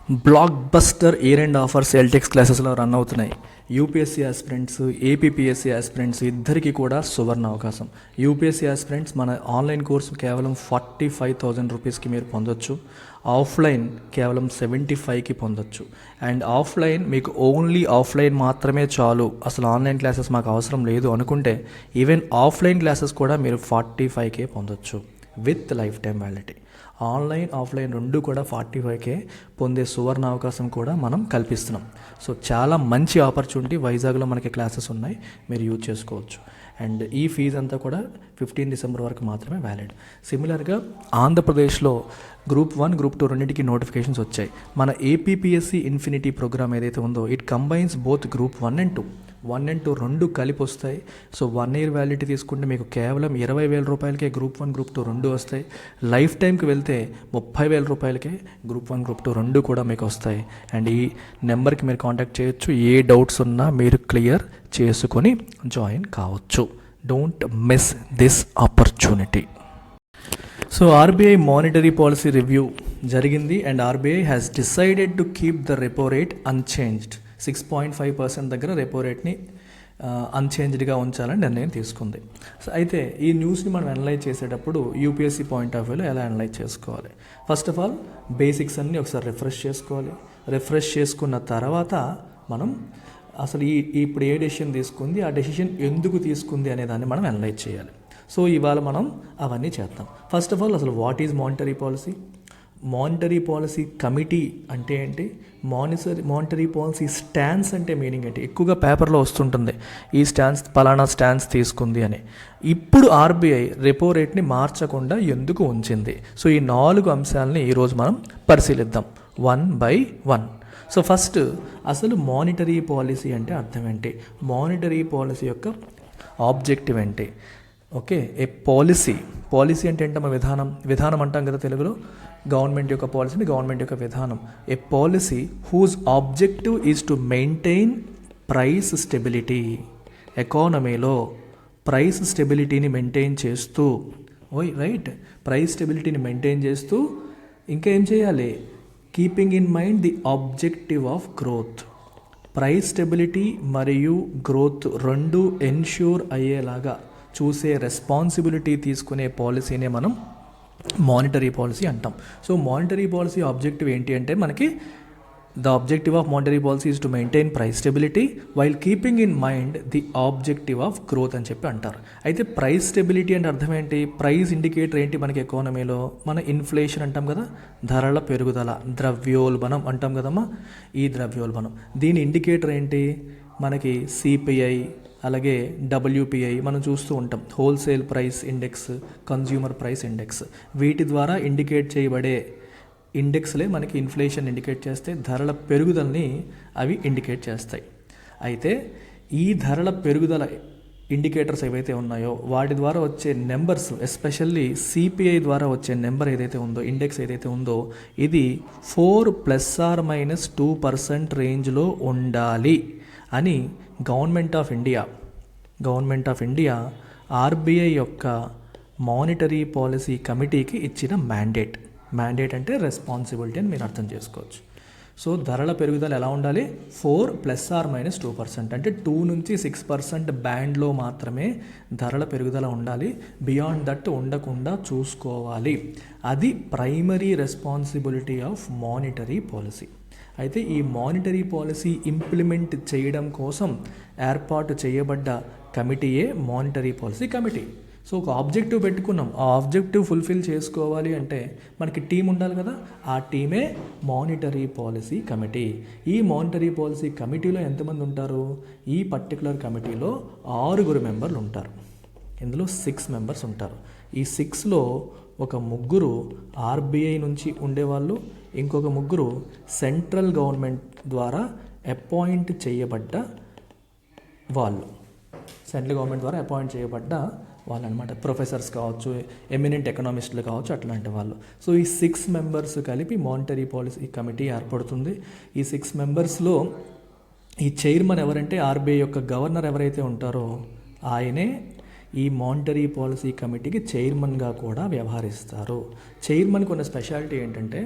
Black buster year end offers ఎల్టెక్స్ క్లాసెస్లో run అవుతున్నాయి. యూపీఎస్సీ ఆస్పిరెంట్స్, ఏపీపీఎస్సీ ఆస్పిరెంట్స్ ఇద్దరికి కూడా సువర్ణ అవకాశం. యూపీఎస్సీ ఆస్పిరెంట్స్ మన ఆన్లైన్ కోర్సు కేవలం 45,000 రూపీస్కి మీరు పొందొచ్చు. ఆఫ్లైన్ కేవలం 75కి పొందొచ్చు. అండ్ ఆఫ్లైన్ మీకు ఓన్లీ ఆఫ్లైన్ మాత్రమే చాలు, అసలు ఆన్లైన్ క్లాసెస్ మాకు అవసరం లేదు అనుకుంటే ఈవెన్ ఆఫ్లైన్ క్లాసెస్ కూడా మీరు 45కే పొందొచ్చు with life time validity. Online offline రెండు కూడా 45కే పొందే సువర్ణ అవకాశం కూడా మనం కల్పిస్తున్నాం. సో చాలా మంచి ఆపర్చునిటీ. వైజాగ్లో మనకి క్లాసెస్ ఉన్నాయి, మీరు యూజ్ చేసుకోవచ్చు. అండ్ ఈ ఫీజు అంతా కూడా 15 డిసెంబర్ వరకు మాత్రమే వ్యాలిడ్. సిమిలర్గా ఆంధ్రప్రదేశ్లో గ్రూప్ 1, గ్రూప్ 2 రెండింటికి నోటిఫికేషన్స్ వచ్చాయి. మన ఏపీపీఎస్సీ ఇన్ఫినిటీ ప్రోగ్రామ్ ఏదైతే ఉందో it combines both group 1 and 2 రెండు కలిపి వస్తాయి. సో 1 year వ్యాలిడిటీ తీసుకుంటే మీకు కేవలం 20,000 రూపాయలకే గ్రూప్ 1, గ్రూప్ 2 రెండు వస్తాయి. లైఫ్ టైంకి వెళ్తే 30,000 రూపాయలకే గ్రూప్ 1, గ్రూప్ 2 రెండు కూడా మీకు వస్తాయి. అండ్ ఈ నెంబర్కి మీరు కాంటాక్ట్ చేయొచ్చు. ఏ డౌట్స్ ఉన్నా మీరు క్లియర్ చేసుకొని జాయిన్ కావచ్చు. Don't miss this opportunity. So RBI monetary policy review జరిగింది and RBI has decided to keep the repo rate unchanged. 6.5% దగ్గర రెపో రేట్ని అన్చేంజ్డ్గా ఉంచాలని నిర్ణయం తీసుకుంది. సో అయితే ఈ న్యూస్ని మనం అనలైజ్ చేసేటప్పుడు యూపీఎస్సీ పాయింట్ ఆఫ్ వ్యూలో ఎలా అనలైజ్ చేసుకోవాలి? ఫస్ట్ ఆఫ్ ఆల్ బేసిక్స్ అన్నీ ఒకసారి రిఫ్రెష్ చేసుకోవాలి. రిఫ్రెష్ చేసుకున్న తర్వాత మనం అసలు ఇప్పుడు ఏ డెసిషన్ తీసుకుంది, ఆ డెసిషన్ ఎందుకు తీసుకుంది అనే దాన్ని మనం అనలైజ్ చేయాలి. సో ఇవాళ మనం అవన్నీ చేద్దాం. ఫస్ట్ ఆఫ్ ఆల్ అసలు what is monetary policy? Monetary policy committee అంటే ఏంటి? మానిటరీ పాలసీ స్టాన్స్ అంటే మీనింగ్ ఏంటి? ఎక్కువగా పేపర్లో వస్తుంటుంది ఈ స్టాన్స్, పలానా స్టాన్స్ తీసుకుంది అని. ఇప్పుడు ఆర్బీఐ రెపో రేట్ని మార్చకుండా ఎందుకు ఉంచింది? సో ఈ 4 అంశాలని ఈరోజు మనం పరిశీలిద్దాం 1 by 1. సో ఫస్ట్ అసలు మానిటరీ పాలసీ అంటే అర్థం ఏంటి? మానిటరీ పాలసీ యొక్క ఆబ్జెక్టివ్ ఏంటి? ఓకే, ఏ పాలసీ అంటే ఏంటమ్మా? విధానం అంటాం కదా తెలుగులో. గవర్నమెంట్ యొక్క పాలసీని గవర్నమెంట్ యొక్క విధానం. A policy whose objective is to maintain price stability. ఎకానమీలో ప్రైస్ స్టెబిలిటీని మెయింటైన్ చేస్తూ, ప్రైస్ స్టెబిలిటీని మెయింటైన్ చేస్తూ ఇంకా ఏం చేయాలి? Keeping in mind the objective of growth. Price stability మరియు గ్రోత్ రెండు ఎన్ష్యూర్ అయ్యేలాగా చూసే రెస్పాన్సిబిలిటీ తీసుకునే పాలసీనే మనం మానిటరీ పాలసీ అంటాం. సో మానిటరీ పాలసీ ఆబ్జెక్టివ్ ఏంటి అంటే మనకి the objective of monetary policy is to maintain price stability while keeping in mind the objective of growth అని చెప్పి అంటారు. అయితే ప్రైస్ స్టెబిలిటీ అంటే అర్థం ఏంటి? ప్రైస్ ఇండికేటర్ ఏంటి మనకి ఎకానమీలో? మన ఇన్ఫ్లేషన్ అంటాం కదా, ధరల పెరుగుదల, ద్రవ్యోల్బణం అంటాం కదమ్మా. ఈ ద్రవ్యోల్బణం దీని ఇండికేటర్ ఏంటి? మనకి సిపిఐ, అలాగే డబ్ల్యూపిఐ మనం చూస్తూ ఉంటాం. Wholesale price index, consumer price index, వీటి ద్వారా ఇండికేట్ చేయబడే ఇండెక్స్లే మనకి ఇన్ఫ్లేషన్ ఇండికేట్ చేస్తే ధరల పెరుగుదలని అవి ఇండికేట్ చేస్తాయి. అయితే ఈ ధరల పెరుగుదల ఇండికేటర్స్ ఏవైతే ఉన్నాయో వాటి ద్వారా వచ్చే నెంబర్స్, ఎస్పెషల్లీ సిపిఐ ద్వారా వచ్చే నెంబర్ ఏదైతే ఉందో, ఇండెక్స్ ఏదైతే ఉందో, ఇది 4 ± 2% రేంజ్లో ఉండాలి అని గవర్నమెంట్ ఆఫ్ ఇండియా ఆర్బీఐ యొక్క మానిటరీ పాలసీ కమిటీకి ఇచ్చిన మ్యాండేట్ అంటే రెస్పాన్సిబిలిటీ అని మీరు అర్థం చేసుకోవచ్చు. సో ధరల పెరుగుదల ఎలా ఉండాలి? 4 ± 2%, అంటే 2 నుంచి 6% బ్యాండ్లో మాత్రమే ధరల పెరుగుదల ఉండాలి. బియాండ్ దట్ ఉండకుండా చూసుకోవాలి. అది primary responsibility of monetary policy. అయితే ఈ మానిటరీ పాలసీ ఇంప్లిమెంట్ చేయడం కోసం ఏర్పాటు చేయబడ్డ కమిటీయే మానిటరీ పాలసీ కమిటీ. సో ఒక ఆబ్జెక్టివ్ పెట్టుకున్నాం, ఆ ఆబ్జెక్టివ్ ఫుల్ఫిల్ చేసుకోవాలి అంటే మనకి టీం ఉండాలి కదా, ఆ టీమే మానిటరీ పాలసీ కమిటీ. ఈ మానిటరీ పాలసీ కమిటీలో ఎంతమంది ఉంటారు? ఈ పర్టికులర్ కమిటీలో 6 మెంబర్లు ఉంటారు. ఇందులో 6 మెంబర్స్ ఉంటారు. ఈ 6లో ఒక 3 ఆర్బీఐ నుంచి ఉండేవాళ్ళు, ఇంకొక 3 సెంట్రల్ గవర్నమెంట్ ద్వారా అపాయింట్ చేయబడ్డ వాళ్ళు. అనమాట. ప్రొఫెసర్స్ కావచ్చు, ఎమినెంట్ ఎకనామిస్టులు కావచ్చు, అట్లాంటి వాళ్ళు. సో ఈ 6 మెంబర్స్ కలిపి మానిటరీ పాలసీ కమిటీ ఏర్పడుతుంది. ఈ 6 మెంబర్స్లో ఈ చైర్మన్ ఎవరంటే ఆర్బీఐ యొక్క గవర్నర్ ఎవరైతే ఉంటారో ఆయనే ఈ మానిటరీ పాలసీ కమిటీకి చైర్మన్గా కూడా వ్యవహరిస్తారు. చైర్మన్కి ఉన్న స్పెషాలిటీ ఏంటంటే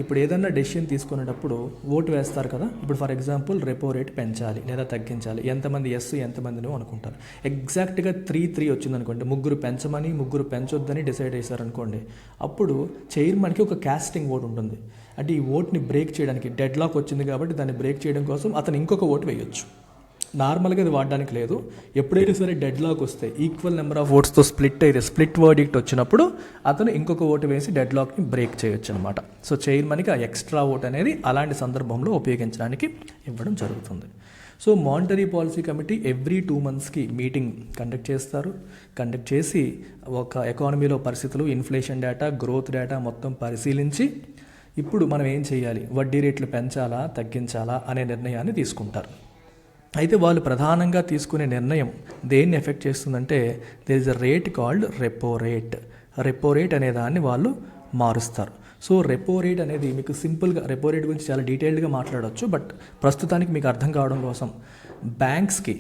ఇప్పుడు ఏదన్నా డెసిషన్ తీసుకునేటప్పుడు ఓటు వేస్తారు కదా. ఇప్పుడు ఫర్ ఎగ్జాంపుల్ రెపో రేట్ పెంచాలి లేదా తగ్గించాలి, ఎంతమంది ఎస్ ఎంతమంది నో అనుకుంటారు. ఎగ్జాక్ట్గా 3-3 వచ్చిందనుకోండి, ముగ్గురు పెంచమని ముగ్గురు పెంచొద్దని డిసైడ్ చేశారనుకోండి, అప్పుడు చైర్మన్కి ఒక కాస్టింగ్ ఓట్ ఉంటుంది. అంటే ఈ ఓట్ని బ్రేక్ చేయడానికి, డెడ్ లాక్ వచ్చింది కాబట్టి దాన్ని బ్రేక్ చేయడం కోసం అతను ఇంకొక ఓటు వేయొచ్చు. నార్మల్గా అది వాడడానికి లేదు. ఎప్పుడైతే సరే డెడ్ లాక్ వస్తే, ఈక్వల్ నెంబర్ ఆఫ్ ఓట్స్తో స్ప్లిట్ అయితే, స్ప్లిట్ వర్డిక్ట్ వచ్చినప్పుడు అతను ఇంకొక ఓటు వేసి డెడ్ లాక్ని బ్రేక్ చేయొచ్చు అనమాట. సో చైర్మన్కి ఆ ఎక్స్ట్రా ఓట్ అనేది అలాంటి సందర్భంలో ఉపయోగించడానికి ఇవ్వడం జరుగుతుంది. So monetary policy committee every 2 monthsకి మీటింగ్ కండక్ట్ చేస్తారు. కండక్ట్ చేసి ఒక ఎకానమీలో పరిస్థితులు, ఇన్ఫ్లేషన్ డేటా, గ్రోత్ డేటా మొత్తం పరిశీలించి ఇప్పుడు మనం ఏం చేయాలి, వడ్డీ రేట్లు పెంచాలా తగ్గించాలా అనే నిర్ణయాన్ని తీసుకుంటారు. అయితే వాళ్ళు ప్రధానంగా తీసుకునే నిర్ణయం దేన్ని ఎఫెక్ట్ చేస్తుందంటే, there is a rate called repo rate. Repo rate అనే దాన్ని వాళ్ళు మారుస్తారు. సో రెపో రేట్ అనేది మీకు సింపుల్గా, రెపో రేట్ గురించి చాలా డీటెయిల్డ్గా మాట్లాడవచ్చు, బట్ ప్రస్తుతానికి మీకు అర్థం కావడం కోసం బ్యాంక్స్కి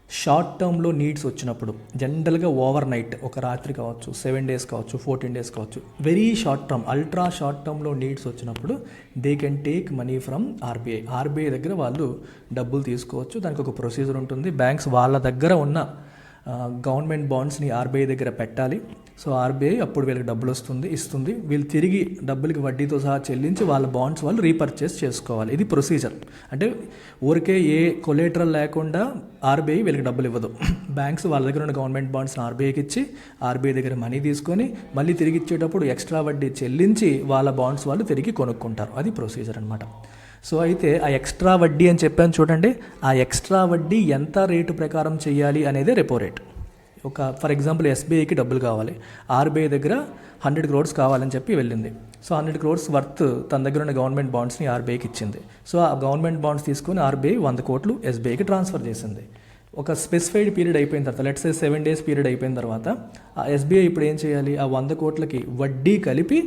షార్ట్ టర్మ్లో నీడ్స్ వచ్చినప్పుడు, జనరల్గా ఓవర్ నైట్, ఒక రాత్రి కావచ్చు, 7 days కావచ్చు, 14 days కావచ్చు, very short term, ultra short టర్మ్లో నీడ్స్ వచ్చినప్పుడు they can take money from RBI. RBI దగ్గర వాళ్ళు డబ్బులు తీసుకోవచ్చు. దానికి ఒక ప్రొసీజర్ ఉంటుంది. బ్యాంక్స్ వాళ్ళ దగ్గర ఉన్న గవర్నమెంట్ బాండ్స్ని ఆర్బీఐ దగ్గర పెట్టాలి. సో ఆర్బీఐ అప్పుడు వీళ్ళకి డబ్బులు ఇస్తుంది. వీళ్ళు తిరిగి డబ్బులకి వడ్డీతో సహా చెల్లించి వాళ్ళ బాండ్స్ వాళ్ళు రీపర్చేస్ చేసుకోవాలి. ఇది ప్రొసీజర్. అంటే ఊరికే ఏ కొలేటరల్ లేకుండా ఆర్బీఐ వీళ్ళకి డబ్బులు ఇవ్వదు. బ్యాంక్స్ వాళ్ళ దగ్గర ఉన్న గవర్నమెంట్ బాండ్స్ని ఆర్బీఐకి ఇచ్చి, ఆర్బీఐ దగ్గర మనీ తీసుకొని మళ్ళీ తిరిగి ఇచ్చేటప్పుడు ఎక్స్ట్రా వడ్డీ చెల్లించి వాళ్ళ బాండ్స్ వాళ్ళు తిరిగి కొనుక్కుంటారు. అది ప్రొసీజర్ అనమాట. సో అయితే ఆ ఎక్స్ట్రా వడ్డీ అని చెప్పాను చూడండి, ఆ ఎక్స్ట్రా వడ్డీ ఎంత రేటు ప్రకారం చేయాలి అనేది రెపో రేట్. ఒక ఫర్ ఎగ్జాంపుల్ ఎస్బీఐకి డబ్బులు కావాలి, ఆర్బీఐ దగ్గర 100 crores కావాలని చెప్పి వెళ్ళింది. సో 100 crores వర్త్ తన దగ్గర ఉన్న గవర్నమెంట్ బాండ్స్ని ఆర్బీఐకి ఇచ్చింది. సో ఆ గవర్నమెంట్ బాండ్స్ తీసుకొని ఆర్బీఐ 100 crores ఎస్బీఐకి ట్రాన్స్ఫర్ చేసింది. ఒక స్పెసిఫైడ్ పీరియడ్ అయిపోయిన తర్వాత, లెట్స్ సే 7 days పీరియడ్ అయిపోయిన తర్వాత ఆ ఎస్బీఐ ఇప్పుడు ఏం చేయాలి, ఆ 100 crores వడ్డీ కలిపి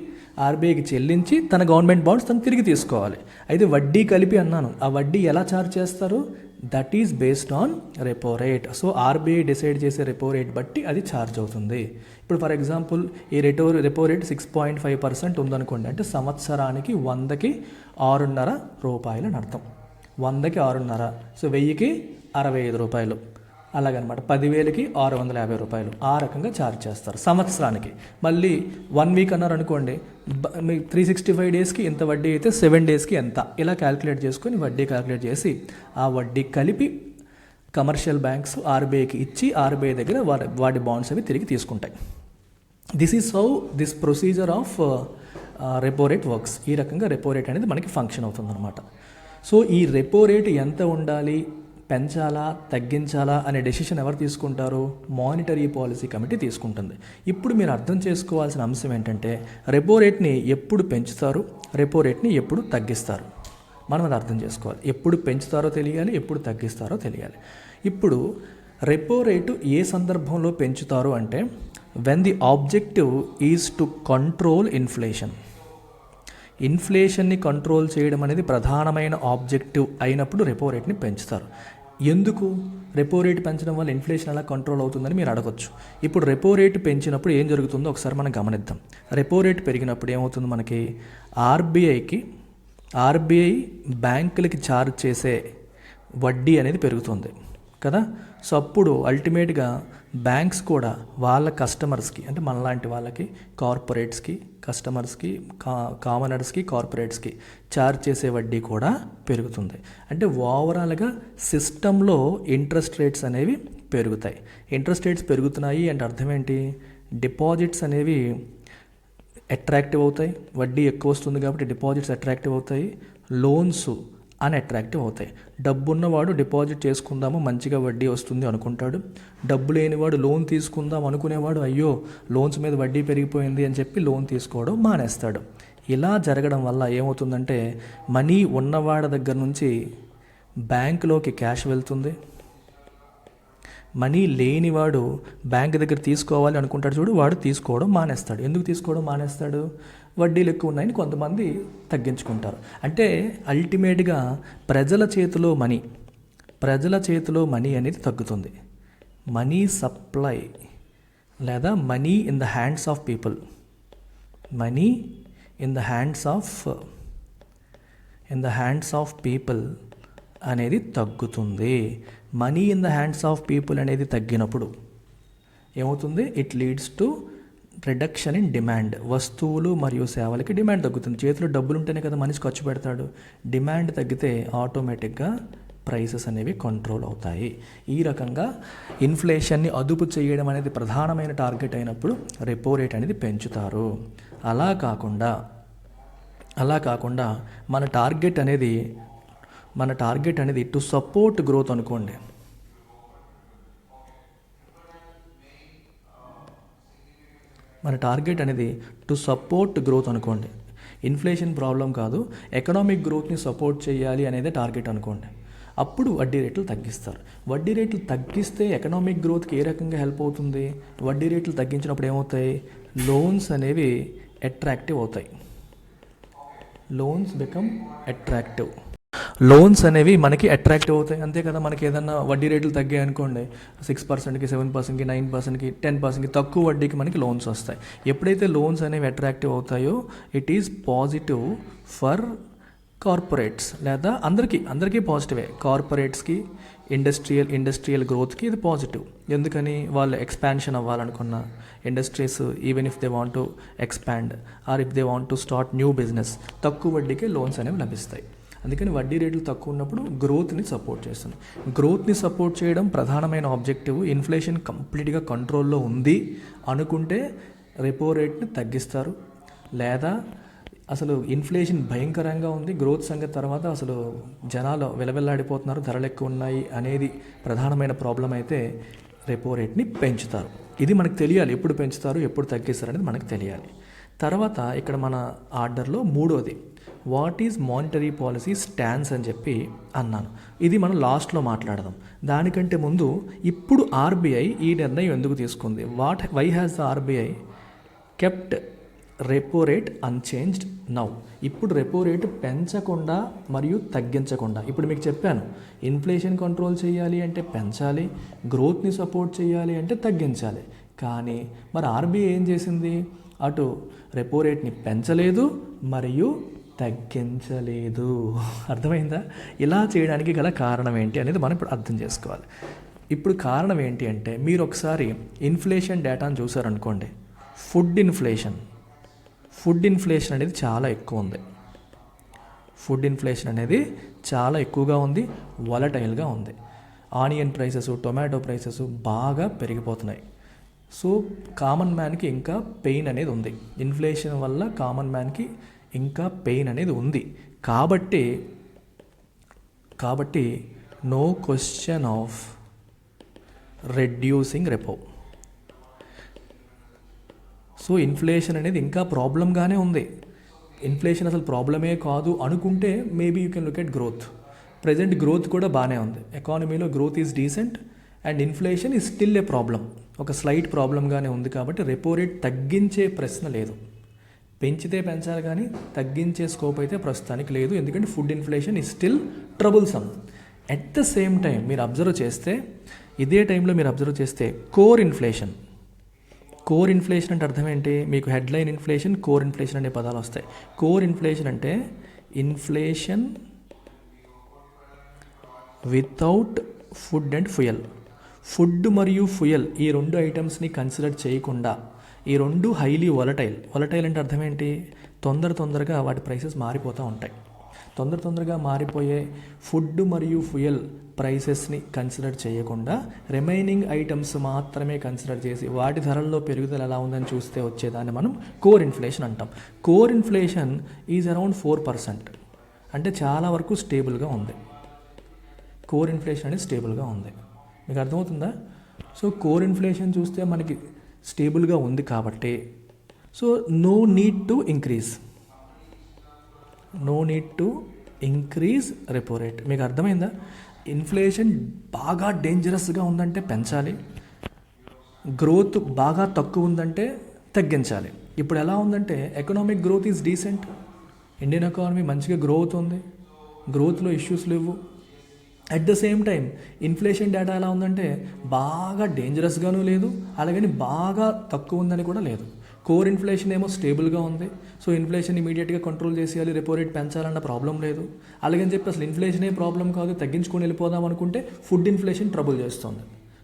ఆర్బీఐకి చెల్లించి తన గవర్నమెంట్ బాండ్స్ తను తిరిగి తీసుకోవాలి. అయితే వడ్డీ కలిపి అన్నాను, ఆ వడ్డీ ఎలా ఛార్జ్ చేస్తారు, that is based on repo rate. So RBI decide చేసే రెపో రేట్ బట్టి అది ఛార్జ్ అవుతుంది. ఇప్పుడు ఫర్ ఎగ్జాంపుల్ ఈ రెపో రేట్ 6.5% ఉందనుకోండి, అంటే సంవత్సరానికి 100కి 6.5 రూపాయలు అని అర్థం. 100కి 6.5, సో 1000కి 65 రూపాయలు, అలాగనమాట. 10,000కి 650 రూపాయలు, ఆ రకంగా ఛార్జ్ చేస్తారు సంవత్సరానికి. మళ్ళీ 1 week అన్నారు అనుకోండి, 365 daysకి ఇంత వడ్డీ అయితే 7 daysకి ఎంత, ఇలా క్యాలిక్యులేట్ చేసుకొని వడ్డీ క్యాలిక్యులేట్ చేసి ఆ వడ్డీ కలిపి కమర్షియల్ బ్యాంక్స్ ఆర్బీఐకి ఇచ్చి ఆర్బీఐ దగ్గర వాటి బాండ్స్ అవి తిరిగి తీసుకుంటాయి. This is how this procedure of repo rate works. ఈ రకంగా రెపో రేట్ అనేది మనకి ఫంక్షన్ అవుతుందన్నమాట. సో ఈ రెపో రేట్ ఎంత ఉండాలి, పెంచాలా తగ్గించాలా అనే డెసిషన్ ఎవరు తీసుకుంటారు, మానిటరీ పాలసీ కమిటీ తీసుకుంటుంది. ఇప్పుడు మీరు అర్థం చేసుకోవాల్సిన అంశం ఏంటంటే, రెపో రేట్ని ఎప్పుడు పెంచుతారు, రెపో రేట్ని ఎప్పుడు తగ్గిస్తారు, మనం అది అర్థం చేసుకోవాలి. ఎప్పుడు పెంచుతారో తెలియాలి, ఎప్పుడు తగ్గిస్తారో తెలియాలి. ఇప్పుడు రెపో రేటు ఏ సందర్భంలో పెంచుతారు అంటే, when the objective is to control inflation. ఇన్ఫ్లేషన్ని కంట్రోల్ చేయడం అనేది ప్రధానమైన ఆబ్జెక్టివ్ అయినప్పుడు రెపో రేట్ని పెంచుతారు. ఎందుకు రెపో రేట్ పెంచడం వల్ల ఇన్ఫ్లేషన్ ఎలా కంట్రోల్ అవుతుందని మీరు అడగొచ్చు. ఇప్పుడు రెపో రేటు పెంచినప్పుడు ఏం జరుగుతుందో ఒకసారి మనం గమనిద్దాం. రెపో రేట్ పెరిగినప్పుడు ఏమవుతుంది, మనకి ఆర్బీఐ బ్యాంకులకి ఛార్జ్ చేసే వడ్డీ అనేది పెరుగుతుంది కదా. సో అప్పుడు అల్టిమేట్గా బ్యాంక్స్ కూడా వాళ్ళ కస్టమర్స్కి, అంటే మనలాంటి వాళ్ళకి, కార్పొరేట్స్కి, కస్టమర్స్కి, కామనర్స్కి, కార్పొరేట్స్కి ఛార్జ్ చేసే వడ్డీ కూడా పెరుగుతుంది. అంటే ఓవరాల్గా సిస్టంలో ఇంట్రెస్ట్ రేట్స్ అనేవి పెరుగుతాయి. ఇంట్రెస్ట్ రేట్స్ పెరుగుతున్నాయి అంటే అర్థం ఏంటి, డిపాజిట్స్ అనేవి అట్రాక్టివ్ అవుతాయి, వడ్డీ ఎక్కువ వస్తుంది కాబట్టి డిపాజిట్స్ అట్రాక్టివ్ అవుతాయి, లోన్స్ అన్అట్రాక్టివ్ అవుతాయి. డబ్బు ఉన్నవాడు డిపాజిట్ చేసుకుందాము మంచిగా వడ్డీ వస్తుంది అనుకుంటాడు, డబ్బు లేనివాడు లోన్ తీసుకుందాం అనుకునేవాడు అయ్యో లోన్స్ మీద వడ్డీ పెరిగిపోయింది అని చెప్పి లోన్ తీసుకోవడం మానేస్తాడు. ఇలా జరగడం వల్ల ఏమవుతుందంటే, మనీ ఉన్నవాడి దగ్గర నుంచి బ్యాంకులోకి క్యాష్ వెళ్తుంది, మనీ లేనివాడు బ్యాంక్ దగ్గర తీసుకోవాలి అనుకుంటాడు చూడు, వాడు తీసుకోవడం మానేస్తాడు. ఎందుకు తీసుకోవడం మానేస్తాడు, వడ్డీలు ఎక్కువ ఉన్నాయని కొంతమంది తగ్గించుకుంటారు. అంటే అల్టిమేట్గా ప్రజల చేతిలో మనీ అనేది తగ్గుతుంది. మనీ సప్లై లేదా money in the hands of people, money in the hands of in the hands of people అనేది తగ్గుతుంది. Money in the hands of people అనేది తగ్గినప్పుడు ఏమవుతుంది? It leads to reduction in demand. వస్తువులు మరియు సేవలకి డిమాండ్ తగ్గుతుంది. చేతిలో డబ్బులు ఉంటేనే కదా మనిషి ఖర్చు పెడతాడు. డిమాండ్ తగ్గితే ఆటోమేటిక్గా ప్రైసెస్ అనేవి కంట్రోల్ అవుతాయి. ఈ రకంగా ఇన్ఫ్లేషన్ని అదుపు చేయడం అనేది ప్రధానమైన టార్గెట్ అయినప్పుడు రెపో రేట్ అనేది పెంచుతారు. అలా కాకుండా మన టార్గెట్ అనేది టు సపోర్ట్ గ్రోత్ అనుకోండి. మన టార్గెట్ అనేది టు సపోర్ట్ గ్రోత్ అనుకోండి. ఇన్ఫ్లేషన్ ప్రాబ్లం కాదు, ఎకనామిక్ గ్రోత్ని సపోర్ట్ చేయాలి అనేది టార్గెట్ అనుకోండి. అప్పుడు వడ్డీ రేట్లు తగ్గిస్తారు. వడ్డీ రేట్లు తగ్గిస్తే ఎకనామిక్ గ్రోత్కి ఏ రకంగా హెల్ప్ అవుతుంది? వడ్డీ రేట్లు తగ్గించినప్పుడు ఏమవుతాయి? లోన్స్ అనేవి అట్రాక్టివ్ అవుతాయి. Loans become attractive. లోన్స్ అనేవి మనకి అట్రాక్టివ్ అవుతాయి, అంతే కదా. మనకి ఏదన్నా వడ్డీ రేట్లు తగ్గాయి అనుకోండి, 6%కి 7%కి 9%కి 10%కి తక్కువ వడ్డీకి మనకి లోన్స్ వస్తాయి. ఎప్పుడైతే లోన్స్ అనేవి అట్రాక్టివ్ అవుతాయో it is positive for corporates, లేదా అందరికీ పాజిటివే. కార్పొరేట్స్కి, ఇండస్ట్రియల్ గ్రోత్కి ఇది పాజిటివ్. ఎందుకని? వాళ్ళు ఎక్స్పాన్షన్ అవ్వాలనుకున్న industries, even if they want to expand or if they want to start new business, తక్కువ వడ్డీకే లోన్స్ అనేవి లభిస్తాయి. అందుకని వడ్డీ రేట్లు తక్కువ ఉన్నప్పుడు గ్రోత్ని సపోర్ట్ చేస్తుంది. గ్రోత్ని సపోర్ట్ చేయడం ప్రధానమైన ఆబ్జెక్టివ్. ఇన్ఫ్లేషన్ కంప్లీట్గా కంట్రోల్లో ఉంది అనుకుంటే రెపో రేట్ని తగ్గిస్తారు, లేదా అసలు ఇన్ఫ్లేషన్ భయంకరంగా ఉంది, గ్రోత్ సంగతి తర్వాత అసలు జనాలు వెలవెల్లాడిపోతున్నారు, ధరలు ఎక్కువ ఉన్నాయి అనేది ప్రధానమైన ప్రాబ్లం అయితే రెపో రేట్ని పెంచుతారు. ఇది మనకు తెలియాలి, ఎప్పుడు పెంచుతారు ఎప్పుడు తగ్గిస్తారు అనేది మనకు తెలియాలి. తర్వాత ఇక్కడ మన ఆర్డర్లో మూడోది what is monetary policy stance అని చెప్పి అన్నాను. ఇది మనం లాస్ట్లో మాట్లాడదాం. దానికంటే ముందు ఇప్పుడు ఆర్బీఐ ఈ నిర్ణయం ఎందుకు తీసుకుంది? Why has the RBI kept repo rate unchanged now? ఇప్పుడు రెపో రేటు పెంచకుండా మరియు తగ్గించకుండా, ఇప్పుడు మీకు చెప్పాను ఇన్ఫ్లేషన్ కంట్రోల్ చేయాలి అంటే పెంచాలి, గ్రోత్ని సపోర్ట్ చేయాలి అంటే తగ్గించాలి. కానీ మరి ఆర్బీఐ ఏం చేసింది? అటు రెపో రేట్ని పెంచలేదు మరియు తగ్గించలేదు. అర్థమైందా? ఇలా చేయడానికి గల కారణం ఏంటి అనేది మనం ఇప్పుడు అర్థం చేసుకోవాలి. ఇప్పుడు కారణం ఏంటి అంటే, మీరు ఒకసారి ఇన్ఫ్లేషన్ డేటాను చూసారనుకోండి, ఫుడ్ ఇన్ఫ్లేషన్ అనేది చాలా ఎక్కువ ఉంది. ఫుడ్ ఇన్ఫ్లేషన్ అనేది చాలా ఎక్కువగా ఉంది, వాలటైల్గా ఉంది. ఆనియన్ ప్రైసెస్, టొమాటో ప్రైసెస్ బాగా పెరిగిపోతున్నాయి. సో కామన్ మ్యాన్కి ఇంకా పెయిన్ అనేది ఉంది. ఇన్ఫ్లేషన్ వల్ల కామన్ మ్యాన్కి ఇంకా పెయిన్ అనేది ఉంది. కాబట్టి no question of reducing repo. So inflation అనేది ఇంకా ప్రాబ్లంగానే ఉంది. ఇన్ఫ్లేషన్ అసలు ప్రాబ్లమే కాదు అనుకుంటే maybe you can look at growth. Present growth కూడా బాగానే ఉంది, ఎకానమీలో growth is decent and inflation is still a problem, ఒక స్లైట్ ప్రాబ్లంగానే ఉంది. కాబట్టి రెపో రేట్ తగ్గించే ప్రశ్న లేదు. పెంచితే పెంచాలి కానీ తగ్గించే స్కోప్ అయితే ప్రస్తుతానికి లేదు, ఎందుకంటే food inflation is still troublesome. At the same time మీరు అబ్జర్వ్ చేస్తే, ఇదే టైంలో మీరు అబ్జర్వ్ చేస్తే కోర్ ఇన్ఫ్లేషన్ అంటే అర్థం ఏంటి? మీకు హెడ్లైన్ ఇన్ఫ్లేషన్, కోర్ ఇన్ఫ్లేషన్ అనే పదాలు వస్తాయి. కోర్ ఇన్ఫ్లేషన్ అంటే inflation without food and fuel. Food మరియు ఫ్యూయల్ ఈ రెండు ఐటమ్స్ని కన్సిడర్ చేయకుండా, ఈ రెండు హైలీ వాలటైల్ అంటే అర్థం ఏంటి? తొందరగా వాటి ప్రైసెస్ మారిపోతూ ఉంటాయి. తొందరగా మారిపోయే ఫుడ్ మరియు ఫ్యూయల్ ప్రైసెస్ని కన్సిడర్ చేయకుండా రిమైనింగ్ ఐటమ్స్ మాత్రమే కన్సిడర్ చేసి వాటి ధరల్లో పెరుగుదల ఎలా ఉందని చూస్తే వచ్చేదాన్ని మనం కోర్ ఇన్ఫ్లేషన్ అంటాం. కోర్ ఇన్ఫ్లేషన్ ఈజ్ అరౌండ్ 4%, అంటే చాలా వరకు స్టేబుల్గా ఉంది. కోర్ ఇన్ఫ్లేషన్ అనేది స్టేబుల్గా ఉంది. మీకు అర్థమవుతుందా? సో కోర్ ఇన్ఫ్లేషన్ చూస్తే మనకి స్టేబుల్గా ఉంది కాబట్టి so no need to increase repo rate. మీకు అర్థమైందా? ఇన్ఫ్లేషన్ బాగా డేంజరస్గా ఉందంటే పెంచాలి, గ్రోత్ బాగా తక్కువ ఉందంటే తగ్గించాలి. ఇప్పుడు ఎలా ఉందంటే economic growth is decent, Indian economy మంచిగా గ్రోత్ ఉంది, గ్రోత్లో ఇష్యూస్ లేవు. At the same time inflation data ఎలా ఉందంటే బాగా డేంజరస్గానూ లేదు, అలాగని బాగా తక్కువ ఉందని కూడా లేదు. కోర్ ఇన్ఫ్లేషన్ ఏమో స్టేబుల్గా ఉంది. సో ఇన్ఫ్లేషన్ ఇమీడియట్గా కంట్రోల్ చేసేయాలి, రెపో రేట్ పెంచాలన్న ప్రాబ్లం లేదు. అలాగని చెప్పి అసలు ఇన్ఫ్లేషనే ప్రాబ్లం కాదు, తగ్గించుకొని వెళ్ళిపోదాం అనుకుంటే ఫుడ్ ఇన్ఫ్లేషన్ ట్రబుల్ చేస్తుంది.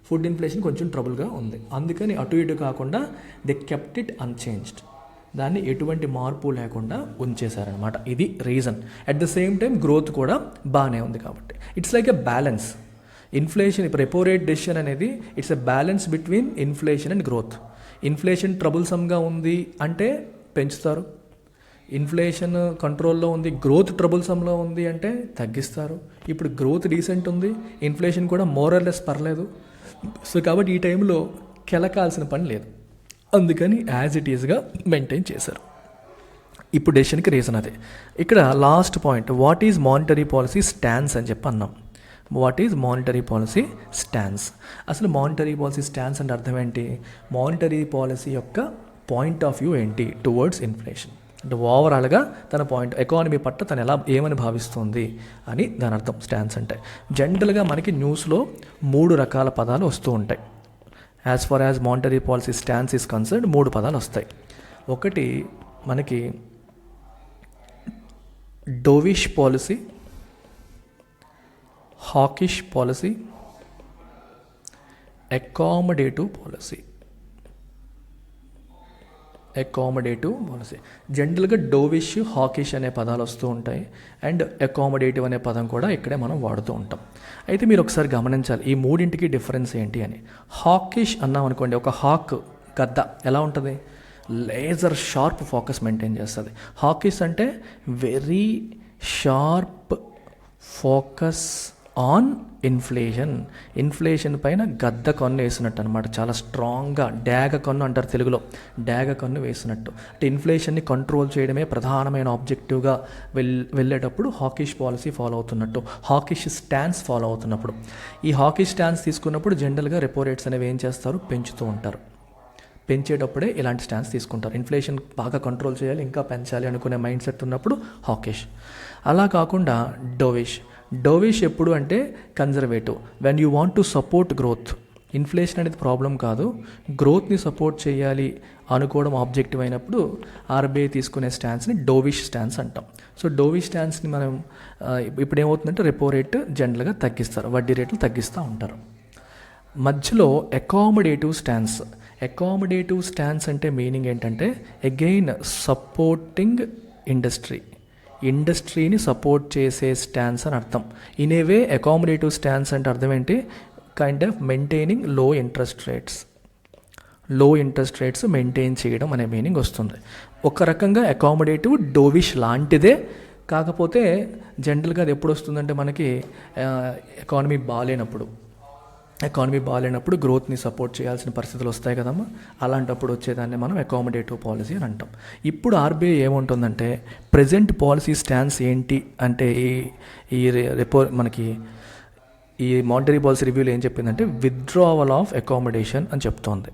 ఫుడ్ ఇన్ఫ్లేషన్ కొంచెం ట్రబుల్గా ఉంది. అందుకని అటు ఇటు కాకుండా దే కెప్ట్ ఇట్ అన్చేంజ్డ్, దాన్ని ఎటువంటి మార్పు లేకుండా ఉంచేశారనమాట. ఇది reason. At the same time growth కూడా బాగానే ఉంది. కాబట్టి it's like a balance. Inflation, ఇప్పుడు రెపో రేట్ డెసిషన్ అనేది it's a balance between inflation and growth. Inflation ట్రబుల్సమ్గా ఉంది అంటే పెంచుతారు, ఇన్ఫ్లేషన్ కంట్రోల్లో ఉంది, గ్రోత్ ట్రబుల్సమ్లో ఉంది అంటే తగ్గిస్తారు. ఇప్పుడు గ్రోత్ డీసెంట్ ఉంది, ఇన్ఫ్లేషన్ కూడా మోరల్లెస్ పర్లేదు. సో కాబట్టి ఈ టైంలో కెలకాల్సిన పని లేదు, అందుకని యాజ్ ఇట్ ఈజ్గా మెయింటైన్ చేశారు. ఇప్పుడు డెసిషన్కి రీజన్ అదే. ఇక్కడ last point, what is monetary policy stance అని చెప్పి అన్నాం. What is monetary policy stance? అసలు మానిటరీ పాలసీ స్టాన్స్ అంటే అర్థం ఏంటి? మానిటరీ పాలసీ యొక్క పాయింట్ ఆఫ్ వ్యూ ఏంటి టువర్డ్స్ ఇన్ఫ్లేషన్, అంటే ఓవరాల్గా తన పాయింట్, ఎకానమీ పట్ల తను ఏమని భావిస్తుంది అని దాని అర్థం స్టాన్స్ అంటే. జనరల్గా మనకి న్యూస్లో 3 రకాల పదాలు వస్తూ ఉంటాయి. As far as monetary policy stance is concerned 3 పదాలు వస్తాయి. ఒకటి మనకి dovish policy, hawkish policy, accommodative policy. జనరల్గా డోవిష్, హాకిష్ అనే పదాలు వస్తూ ఉంటాయి, అండ్ అకామిడేటివ్ అనే పదం కూడా ఇక్కడే మనం వాడుతూ ఉంటాం. అయితే మీరు ఒకసారి గమనించాలి ఈ మూడింటికి డిఫరెన్స్ ఏంటి అని. హాకిష్ అన్నాం అనుకోండి, ఒక హాక్ గద్ద ఎలా ఉంటుంది? లేజర్ షార్ప్ ఫోకస్ మెయింటైన్ చేస్తుంది. హాకిష్ అంటే very sharp focus on inflation పైన గద్ద కన్ను వేసినట్టు అనమాట. చాలా స్ట్రాంగ్గా డాగ కన్ను అంటారు తెలుగులో, డాగ కన్ను వేసినట్టు. అంటే ఇన్ఫ్లేషన్ని కంట్రోల్ చేయడమే ప్రధానమైన ఆబ్జెక్టివ్గా వెళ్ళేటప్పుడు హాకిష్ పాలసీ ఫాలో అవుతున్నట్టు, హాకిష్ స్టాన్స్ ఫాలో అవుతున్నప్పుడు. ఈ హాకిష్ స్టాన్స్ తీసుకున్నప్పుడు జనరల్గా రెపో రేట్స్ అనేవి ఏం చేస్తారు? పెంచుతూ ఉంటారు. పెంచేటప్పుడే ఇలాంటి స్టాన్స్ తీసుకుంటారు. ఇన్ఫ్లేషన్ బాగా కంట్రోల్ చేయాలి, ఇంకా పెంచాలి అనుకునే మైండ్ సెట్ ఉన్నప్పుడు హాకిష్. అలా కాకుండా డోవిష్ ఎప్పుడు అంటే conservative. When you want to support growth, inflation అనేది ప్రాబ్లం కాదు, గ్రోత్ని సపోర్ట్ చేయాలి అనుకోవడం ఆబ్జెక్టివ్ అయినప్పుడు ఆర్బీఐ తీసుకునే స్టాన్స్ని డోవిష్ స్టాన్స్ అంటాం. సో డోవిష్ స్టాన్స్ని మనం ఇప్పుడు ఏమవుతుందంటే రెపో రేట్ జనరల్గా తగ్గిస్తారు, వడ్డీ రేట్లు తగ్గిస్తూ ఉంటారు. మధ్యలో అకామిడేటివ్ స్టాన్స్ అంటే మీనింగ్ ఏంటంటే అగైన్ సపోర్టింగ్ ఇండస్ట్రీని సపోర్ట్ చేసే స్టాన్స్ అని అర్థం. In a way accommodative stance అంటే అర్థం ఏంటి? కైండ్ ఆఫ్ మెయింటైనింగ్ లో ఇంట్రెస్ట్ రేట్స్ మెయింటైన్ చేయడం అనే మీనింగ్ వస్తుంది. ఒక రకంగా అకామిడేటివ్ డోవిష్ లాంటిదే, కాకపోతే జనరల్గా అది ఎప్పుడు వస్తుందంటే మనకి ఎకానమీ బాగాలేనప్పుడు గ్రోత్ని సపోర్ట్ చేయాల్సిన పరిస్థితులు వస్తాయి కదమ్మా, అలాంటప్పుడు వచ్చేదాన్ని మనం అకామిడేటివ్ పాలసీ అని అంటాం. ఇప్పుడు ఆర్బీఐ ఏముంటుందంటే ప్రెజెంట్ పాలసీ స్టాన్స్ ఏంటి అంటే మనకి ఈ మానిటరీ పాలసీ రివ్యూలో ఏం చెప్పిందంటే విత్డ్రావల్ ఆఫ్ అకామిడేషన్ అని చెప్తోంది.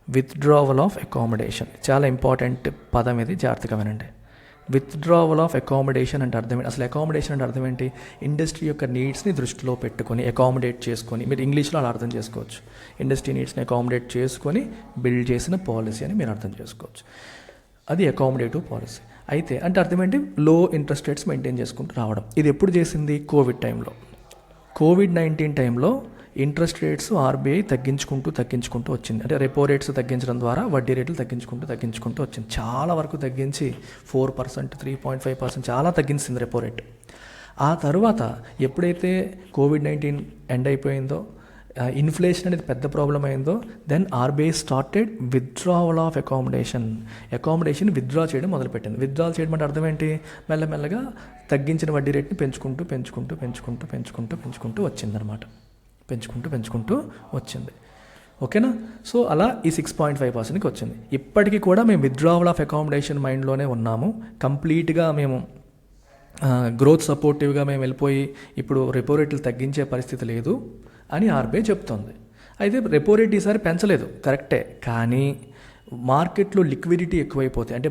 విత్డ్రావల్ ఆఫ్ అకామిడేషన్ చాలా ఇంపార్టెంట్ పదం, ఇది జాగ్రత్తగా వినండి. విత్డ్రావల్ ఆఫ్ అకామిడేషన్ అంటే అర్థం ఏంటి? అసలు అకామిడేషన్ అంటే అర్థం ఏంటి? ఇండస్ట్రీ యొక్క నీడ్స్ని దృష్టిలో పెట్టుకొని అకామిడేట్ చేసుకొని, మీరు ఇంగ్లీష్లో అలా అర్థం చేసుకోవచ్చు, ఇండస్ట్రీ నీడ్స్ని అకామిడేట్ చేసుకొని బిల్డ్ చేసిన పాలసీ అని మీరు అర్థం చేసుకోవచ్చు. అది అకామిడేటివ్ పాలసీ. అయితే అంటే అర్థం ఏంటి? లో ఇంట్రెస్ట్ రేట్స్ మెయింటైన్ చేసుకుంటూ రావడం. ఇది ఎప్పుడు చేసింది? కోవిడ్-19 టైంలో ఇంట్రెస్ట్ రేట్స్ ఆర్బీఐ తగ్గించుకుంటూ వచ్చింది. అంటే రెపో రేట్స్ తగ్గించడం ద్వారా వడ్డీ రేట్లు తగ్గించుకుంటూ వచ్చింది. చాలా వరకు తగ్గించి 4%, 3.5% చాలా తగ్గించింది రెపో రేట్. ఆ తర్వాత ఎప్పుడైతే కోవిడ్-19 ఎండ్ అయిపోయిందో, ఇన్ఫ్లేషన్ అనేది పెద్ద ప్రాబ్లం అయిందో, then RBI started withdrawal of accommodation withdraw చేయడం మొదలుపెట్టింది. విత్డ్రా చేయడం అంటే అర్థం ఏంటి? మెల్లమెల్లగా తగ్గించిన వడ్డీ రేట్ని పెంచుకుంటూ వచ్చిందనమాట. పెంచుకుంటూ వచ్చింది. ఓకేనా? సో అలా ఈ 6.5%కి వచ్చింది. ఇప్పటికీ కూడా మేము విత్డ్రావల్ ఆఫ్ అకామిడేషన్ మైండ్లోనే ఉన్నాము. కంప్లీట్గా మేము గ్రోత్ సపోర్టివ్గా మేము వెళ్ళిపోయి ఇప్పుడు రెపో రేట్లు తగ్గించే పరిస్థితి లేదు అని ఆర్బీఐ చెప్తోంది. అయితే రెపో రేట్ ఈసారి పెంచలేదు, కరెక్టే. కానీ మార్కెట్లో లిక్విడిటీ ఎక్కువైపోతే, అంటే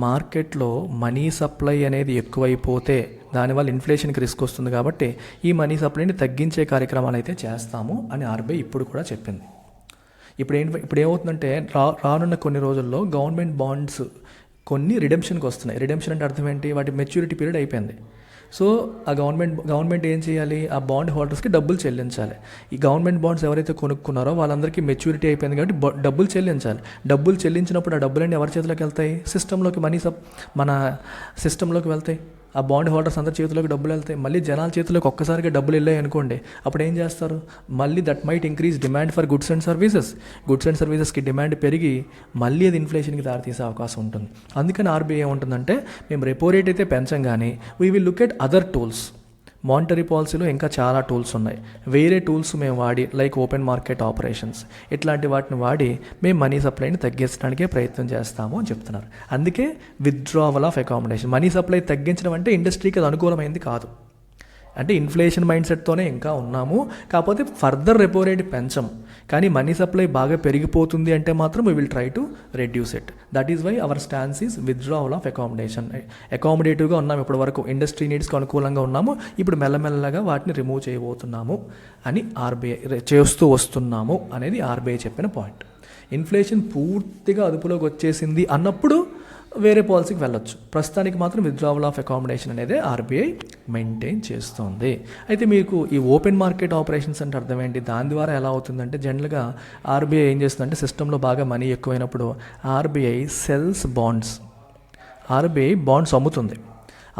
మార్కెట్లో మనీ సప్లై అనేది ఎక్కువైపోతే దానివల్ల ఇన్ఫ్లేషన్కి రిస్క్ వస్తుంది. కాబట్టి ఈ మనీ సప్లైని తగ్గించే కార్యక్రమాలు అయితే చేస్తాము అని ఆర్బీఐ ఇప్పుడు కూడా చెప్పింది. ఇప్పుడు ఏమవుతుందంటే రానున్న కొన్ని రోజుల్లో గవర్నమెంట్ బాండ్స్ కొన్ని రిడెంప్షన్కి వస్తున్నాయి. రిడెంప్షన్ అంటే అర్థం ఏంటి? వాటి మెచ్యూరిటీ పీరియడ్ అయిపోయింది. సో ఆ గవర్నమెంట్ ఏం చేయాలి? ఆ బాండ్ హోల్డర్స్కి డబ్బులు చెల్లించాలి. ఈ గవర్నమెంట్ బాండ్స్ ఎవరైతే కొనుక్కున్నారో వాళ్ళందరికీ మెచ్యూరిటీ అయిపోయింది కాబట్టి డబ్బులు చెల్లించాలి. డబ్బులు చెల్లించినప్పుడు ఆ డబ్బులన్నీ ఎవరి చేతిలోకి వెళ్తాయి? సిస్టంలోకి, మన సిస్టంలోకి వెళ్తాయి. ఆ బాండ్ హోల్డర్స్ అందరి చేతిలోకి డబ్బులు వెళ్తాయి. మళ్ళీ జనాల చేతిలోకి ఒక్కసారిగా డబ్బులు వెళ్ళాయి అనుకోండి, అప్పుడు ఏం చేస్తారు? మళ్ళీ that might increase demand for goods and సర్వీసెస్కి డిమాండ్ పెరిగి మళ్ళీ అది ఇన్ఫ్లేషన్కి దారితీసే అవకాశం ఉంటుంది. అందుకని ఆర్బీఐ ఏముంటుందంటే, మేము రెపో రేట్ అయితే పెంచం కానీ we will look at other tools. Monetary పాలసీలో ఇంకా చాలా టూల్స్ ఉన్నాయి. వేరే టూల్స్ మేము వాడి, లైక్ ఓపెన్ మార్కెట్ ఆపరేషన్స్, ఇట్లాంటి వాటిని వాడి మేము మనీ సప్లైని తగ్గించడానికే ప్రయత్నం చేస్తాము అని చెప్తున్నారు. అందుకే withdrawal of accommodation. Money supply తగ్గించడం అంటే ఇండస్ట్రీకి అది అనుకూలమైంది కాదు. అంటే ఇన్ఫ్లేషన్ మైండ్ సెట్తోనే ఇంకా ఉన్నాము, కాకపోతే ఫర్దర్ రెపో రేట్ పెంచం. కానీ మనీ సప్లై బాగా పెరిగిపోతుంది అంటే మాత్రం we will try to reduce it. That is why our stance is withdrawal of accommodation. అకామిడేటివ్గా ఉన్నాము ఇప్పటి వరకు, ఇండస్ట్రీ నీడ్స్కి అనుకూలంగా ఉన్నాము. ఇప్పుడు మెల్లమెల్లగా వాటిని రిమూవ్ చేయబోతున్నాము అని ఆర్బీఐ చేస్తూ వస్తున్నాము అనేది ఆర్బీఐ చెప్పిన పాయింట్. ఇన్ఫ్లేషన్ పూర్తిగా అదుపులోకి వచ్చేసింది అన్నప్పుడు వేరే పాలసీకి వెళ్ళొచ్చు. ప్రస్తుతానికి మాత్రం విత్డ్రావల్ ఆఫ్ అకామిడేషన్ అనేది ఆర్బీఐ మెయింటైన్ చేస్తుంది. అయితే మీకు ఈ ఓపెన్ మార్కెట్ ఆపరేషన్స్ అంటే అర్థం ఏంటి? దాని ద్వారా ఎలా అవుతుందంటే, జనరల్గా ఆర్బీఐ ఏం చేస్తుందంటే, సిస్టంలో బాగా మనీ ఎక్కువైనప్పుడు RBI sells bonds. RBI bonds అమ్ముతుంది.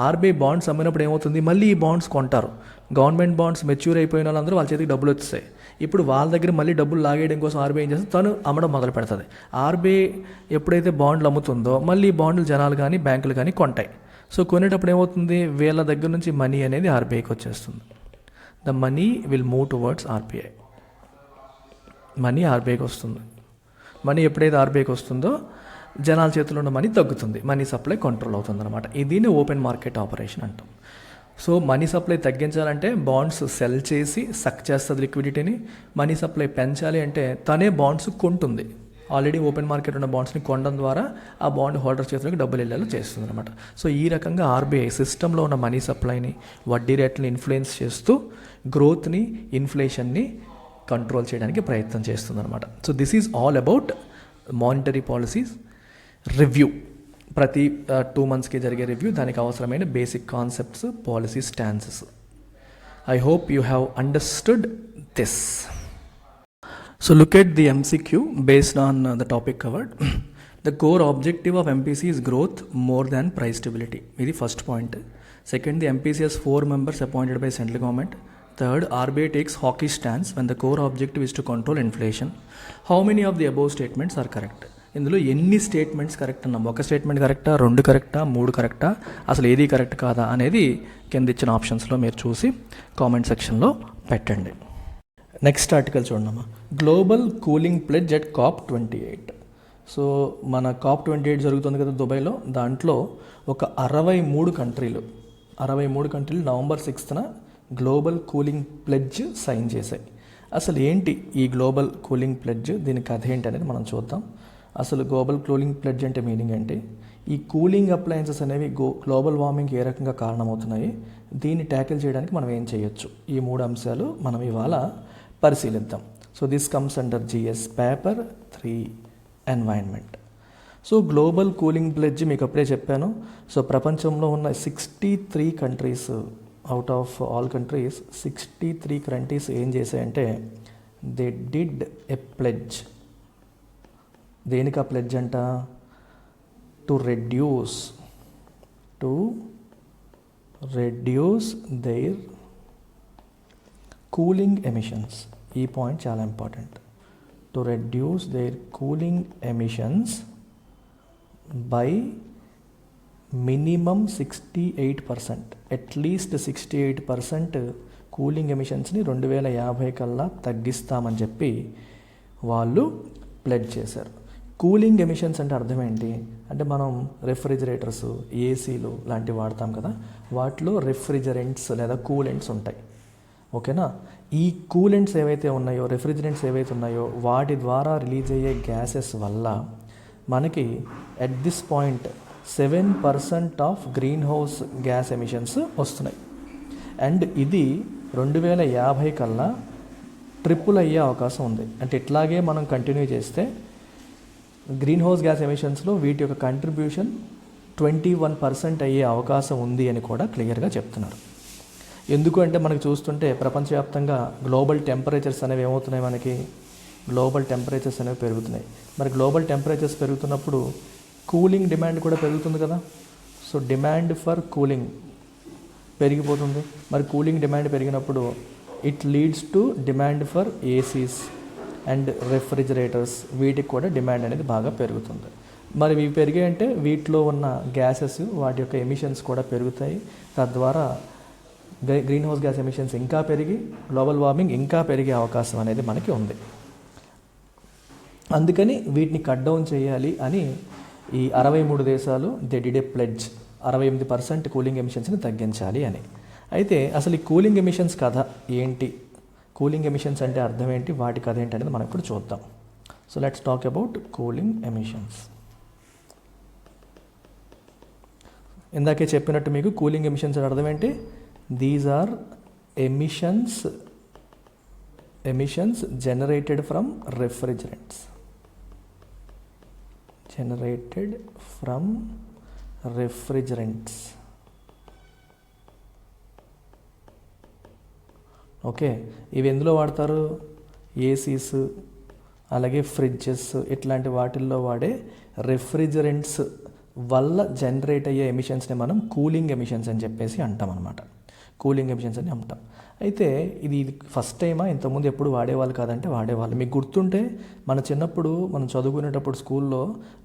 ఆర్బీఐ బాండ్స్ అమ్మినప్పుడు ఏమవుతుంది? మళ్ళీ ఈ బాండ్స్ కొంటారు. గవర్నమెంట్ బాండ్స్ మెచ్యూర్ అయిపోయిన వాళ్ళందరూ వాళ్ళ చేతికి డబ్బులు వచ్చాయి. ఇప్పుడు వాళ్ళ దగ్గర మళ్ళీ డబ్బులు లాగేయడం కోసం ఆర్బీఐ ఏం చేస్తుంది? తను అమ్మడం మొదలు పెడుతుంది. ఆర్బీఐ ఎప్పుడైతే బాండ్లు అమ్ముతుందో మళ్ళీ ఈ బాండ్లు జనాలు కానీ బ్యాంకులు కానీ కొంటాయి. సో కొనేటప్పుడు ఏమవుతుంది? వీళ్ళ దగ్గర నుంచి మనీ అనేది ఆర్బీఐకి వచ్చేస్తుంది. The money will move towards RBI. Money ఆర్బీఐకి వస్తుంది. మనీ ఎప్పుడైతే ఆర్బీఐకి వస్తుందో జనాల చేతిలో ఉన్న మనీ తగ్గుతుంది, మనీ సప్లై కంట్రోల్ అవుతుంది అనమాట. దీన్ని ఓపెన్ మార్కెట్ ఆపరేషన్ అంటాం. సో మనీ సప్లై తగ్గించాలంటే బాండ్స్ సెల్ చేసి సక్ చేస్తుంది లిక్విడిటీని. మనీ సప్లై పెంచాలి అంటే తనే బాండ్స్ కొంటుంది. ఆల్రెడీ ఓపెన్ మార్కెట్ ఉన్న బాండ్స్ని కొనడం ద్వారా ఆ బాండ్ హోల్డర్ చేతిలోకి డబ్బులు వెళ్ళేలా చేస్తుంది అనమాట. సో ఈ రకంగా ఆర్బీఐ సిస్టంలో ఉన్న మనీ సప్లైని, వడ్డీ రేట్లని ఇన్ఫ్లుయెన్స్ చేస్తూ గ్రోత్ని, ఇన్ఫ్లేషన్ని కంట్రోల్ చేయడానికి ప్రయత్నం చేస్తుంది అనమాట. So this is all about monetary policies review. ప్రతి 2 monthsకి జరిగే రివ్యూ, దానికి అవసరమైన basic concepts, policy stances. I hope you have understood this. So look at the MCQ based on the topic covered. The core objective of MPC is growth more than price stability. ఇది first point. Second, the MPC has 4 members appointed by central government. Third, RBI takes hawkish stance when the core objective is to control inflation. How many of the above statements are correct? ఇందులో ఎన్ని statements correct అన్నాం? ఒక statement కరెక్టా, 2 కరెక్టా, 3 కరెక్టా, అసలు ఏది correct కాదా అనేది కింద ఇచ్చిన ఆప్షన్స్లో మీరు చూసి కామెంట్ సెక్షన్లో పెట్టండి. నెక్స్ట్ ఆర్టికల్ చూడమ్మా. Global cooling pledge at COP28. So మన COP28 జరుగుతుంది కదా దుబాయ్లో. దాంట్లో ఒక 63 కంట్రీలు November 6th global cooling pledge sign చేశాయి. అసలు ఏంటి ఈ గ్లోబల్ కూలింగ్ ప్లెడ్జ్, దీని కథ ఏంటి అనేది మనం చూద్దాం. అసలు గ్లోబల్ కూలింగ్ ప్లెడ్జ్ అంటే మీనింగ్ ఏంటి, ఈ కూలింగ్ అప్లయన్సెస్ అనేవి గ్లోబల్ వార్మింగ్ ఏ రకంగా కారణమవుతున్నాయి, దీన్ని ట్యాకిల్ చేయడానికి మనం ఏం చేయొచ్చు, ఈ 3 అంశాలు మనం ఇవాళ పరిశీలిద్దాం. So this comes under GS paper 3 environment. So global cooling pledge మీకు అప్పుడే చెప్పాను. సో ప్రపంచంలో ఉన్న 63 countries, out of all countries 63 countries ఏం చేశాయంటే దే డిడ్ ఎ ప్లెడ్జ్. దేనికి ఆ ప్లెడ్జ్ అంట? To reduce their cooling emissions. ఈ పాయింట్ చాలా important. To reduce their cooling emissions by minimum 68%, at least 68% cooling ఎమిషన్స్ని 2050 కల్లా తగ్గిస్తామని చెప్పి వాళ్ళు ప్లెడ్జ్ చేశారు. కూలింగ్ ఎమిషన్స్ అంటే అర్థం ఏంటి అంటే, మనం రెఫ్రిజిరేటర్స్, ఏసీలు లాంటివి వాడతాం కదా, వాటిలో రెఫ్రిజరెంట్స్ లేదా కూలెంట్స్ ఉంటాయి. ఓకేనా? ఈ కూలెంట్స్ ఏవైతే ఉన్నాయో, రెఫ్రిజిరెంట్స్ ఏవైతే ఉన్నాయో, వాటి ద్వారా రిలీజ్ అయ్యే గ్యాసెస్ వల్ల మనకి at this point 7% of green house gas emissions వస్తున్నాయి. అండ్ ఇది 2050 కల్లా ట్రిపుల్ అయ్యే అవకాశం ఉంది. అంటే ఇట్లాగే మనం కంటిన్యూ చేస్తే గ్రీన్ హౌస్ గ్యాస్ ఎమిషన్స్లో వీటి యొక్క కంట్రిబ్యూషన్ 21% అయ్యే అవకాశం ఉంది అని కూడా క్లియర్గా చెప్తున్నారు. ఎందుకు అంటే మనకు చూస్తుంటే ప్రపంచవ్యాప్తంగా గ్లోబల్ టెంపరేచర్స్ అనేవి ఏమవుతున్నాయి, మనకి గ్లోబల్ టెంపరేచర్స్ అనేవి పెరుగుతున్నాయి. మరి గ్లోబల్ టెంపరేచర్స్ పెరుగుతున్నప్పుడు కూలింగ్ డిమాండ్ కూడా పెరుగుతుంది కదా. సో డిమాండ్ ఫర్ కూలింగ్ పెరిగిపోతుంది. మరి కూలింగ్ డిమాండ్ పెరిగినప్పుడు it leads to demand for ACs and refrigerators, వీటికి కూడా డిమాండ్ అనేది బాగా పెరుగుతుంది. మరి ఇవి పెరిగాయంటే వీటిలో ఉన్న గ్యాసెస్ వాటి యొక్క ఎమిషన్స్ కూడా పెరుగుతాయి. తద్వారా గ్రీన్ హౌస్ గ్యాస్ ఎమిషన్స్ ఇంకా పెరిగి గ్లోబల్ వార్మింగ్ ఇంకా పెరిగే అవకాశం అనేది మనకి ఉంది. అందుకని వీటిని కట్ డౌన్ చేయాలి అని ఈ 63 దేశాలు they did a pledge 68% cooling ఎమిషన్స్ని తగ్గించాలి అని. అయితే అసలు ఈ కూలింగ్ ఎమిషన్స్ కథ ఏంటి, కూలింగ్ ఎమిషన్స్ అంటే అర్థం ఏంటి, వాటి కథ ఏంటి అనేది మనం ఇప్పుడు చూద్దాం. So let's talk about cooling emissions. ఇందాకే చెప్పినట్టు మీకు కూలింగ్ ఎమిషన్స్ అంటే అర్థం ఏంటి, these are emissions generated from refrigerants, okay. ఇవి ఎందులో వాడతారు, ఏసీస్ అలాగే ఫ్రిడ్జెస్ ఇట్లాంటి వాటిల్లో వాడే రెఫ్రిజరెంట్స్ వల్ల జనరేట్ అయ్యే ఎమిషన్స్ని మనం కూలింగ్ ఎమిషన్స్ అని చెప్పేసి అంటాం అనమాట. కూలింగ్ ఎమిషన్స్ అని అంటాం. అయితే ఇది ఫస్ట్ టైమా, ఇంతకుముందు ఎప్పుడు వాడేవాళ్ళు కాదంటే వాడేవాళ్ళు. మీకు గుర్తుంటే మన చిన్నప్పుడు మనం చదువుకునేటప్పుడు స్కూల్లో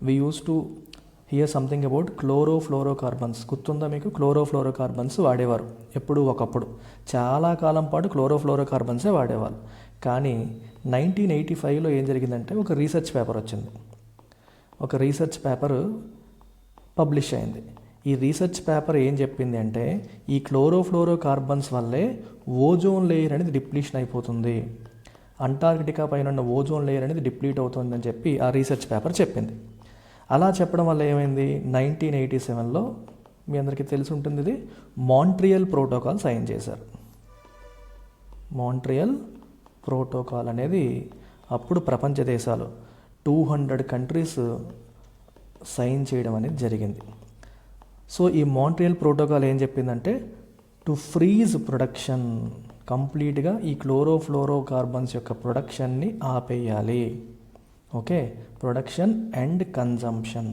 we use to hear something about chlorofluorocarbons. గుర్తుందా మీకు? క్లోరోఫ్లోరోకార్బన్స్ వాడేవారు ఎప్పుడు, ఒకప్పుడు చాలా కాలం పాటు క్లోరోఫ్లోరోకార్బన్సే వాడేవాళ్ళు. కానీ 1985లో ఏం జరిగిందంటే ఒక రీసెర్చ్ పేపర్ వచ్చింది, ఒక రీసెర్చ్ పేపర్ పబ్లిష్ అయింది. ఈ రీసెర్చ్ పేపర్ ఏం చెప్పింది అంటే ఈ క్లోరోఫ్లోరోకార్బన్స్ వల్లే ఓజోన్ లేయర్ అనేది డిప్లీషన్ అయిపోతుంది, అంటార్కిటికా పైన ఉన్న ఓజోన్ లేయర్ అనేది డిప్లీట్ అవుతుందని చెప్పి ఆ రీసెర్చ్ పేపర్ చెప్పింది. అలా చెప్పడం వల్ల ఏమైంది, 1987లో మీ అందరికీ తెలిసి ఉంటుంది, ఇది మాంట్రియల్ ప్రోటోకాల్ సైన్ చేశారు. మాంట్రియల్ ప్రోటోకాల్ అనేది అప్పుడు ప్రపంచ దేశాలు 200 కంట్రీస్ సైన్ చేయడం అనేది జరిగింది. సో ఈ మాంట్రియల్ ప్రోటోకాల్ ఏం చెప్పిందంటే టు ఫ్రీజ్ ప్రొడక్షన్, కంప్లీట్గా ఈ క్లోరోఫ్లోరోకార్బన్స్ యొక్క ప్రొడక్షన్ని ఆపేయాలి. ఓకే, ప్రొడక్షన్ అండ్ కన్జంప్షన్,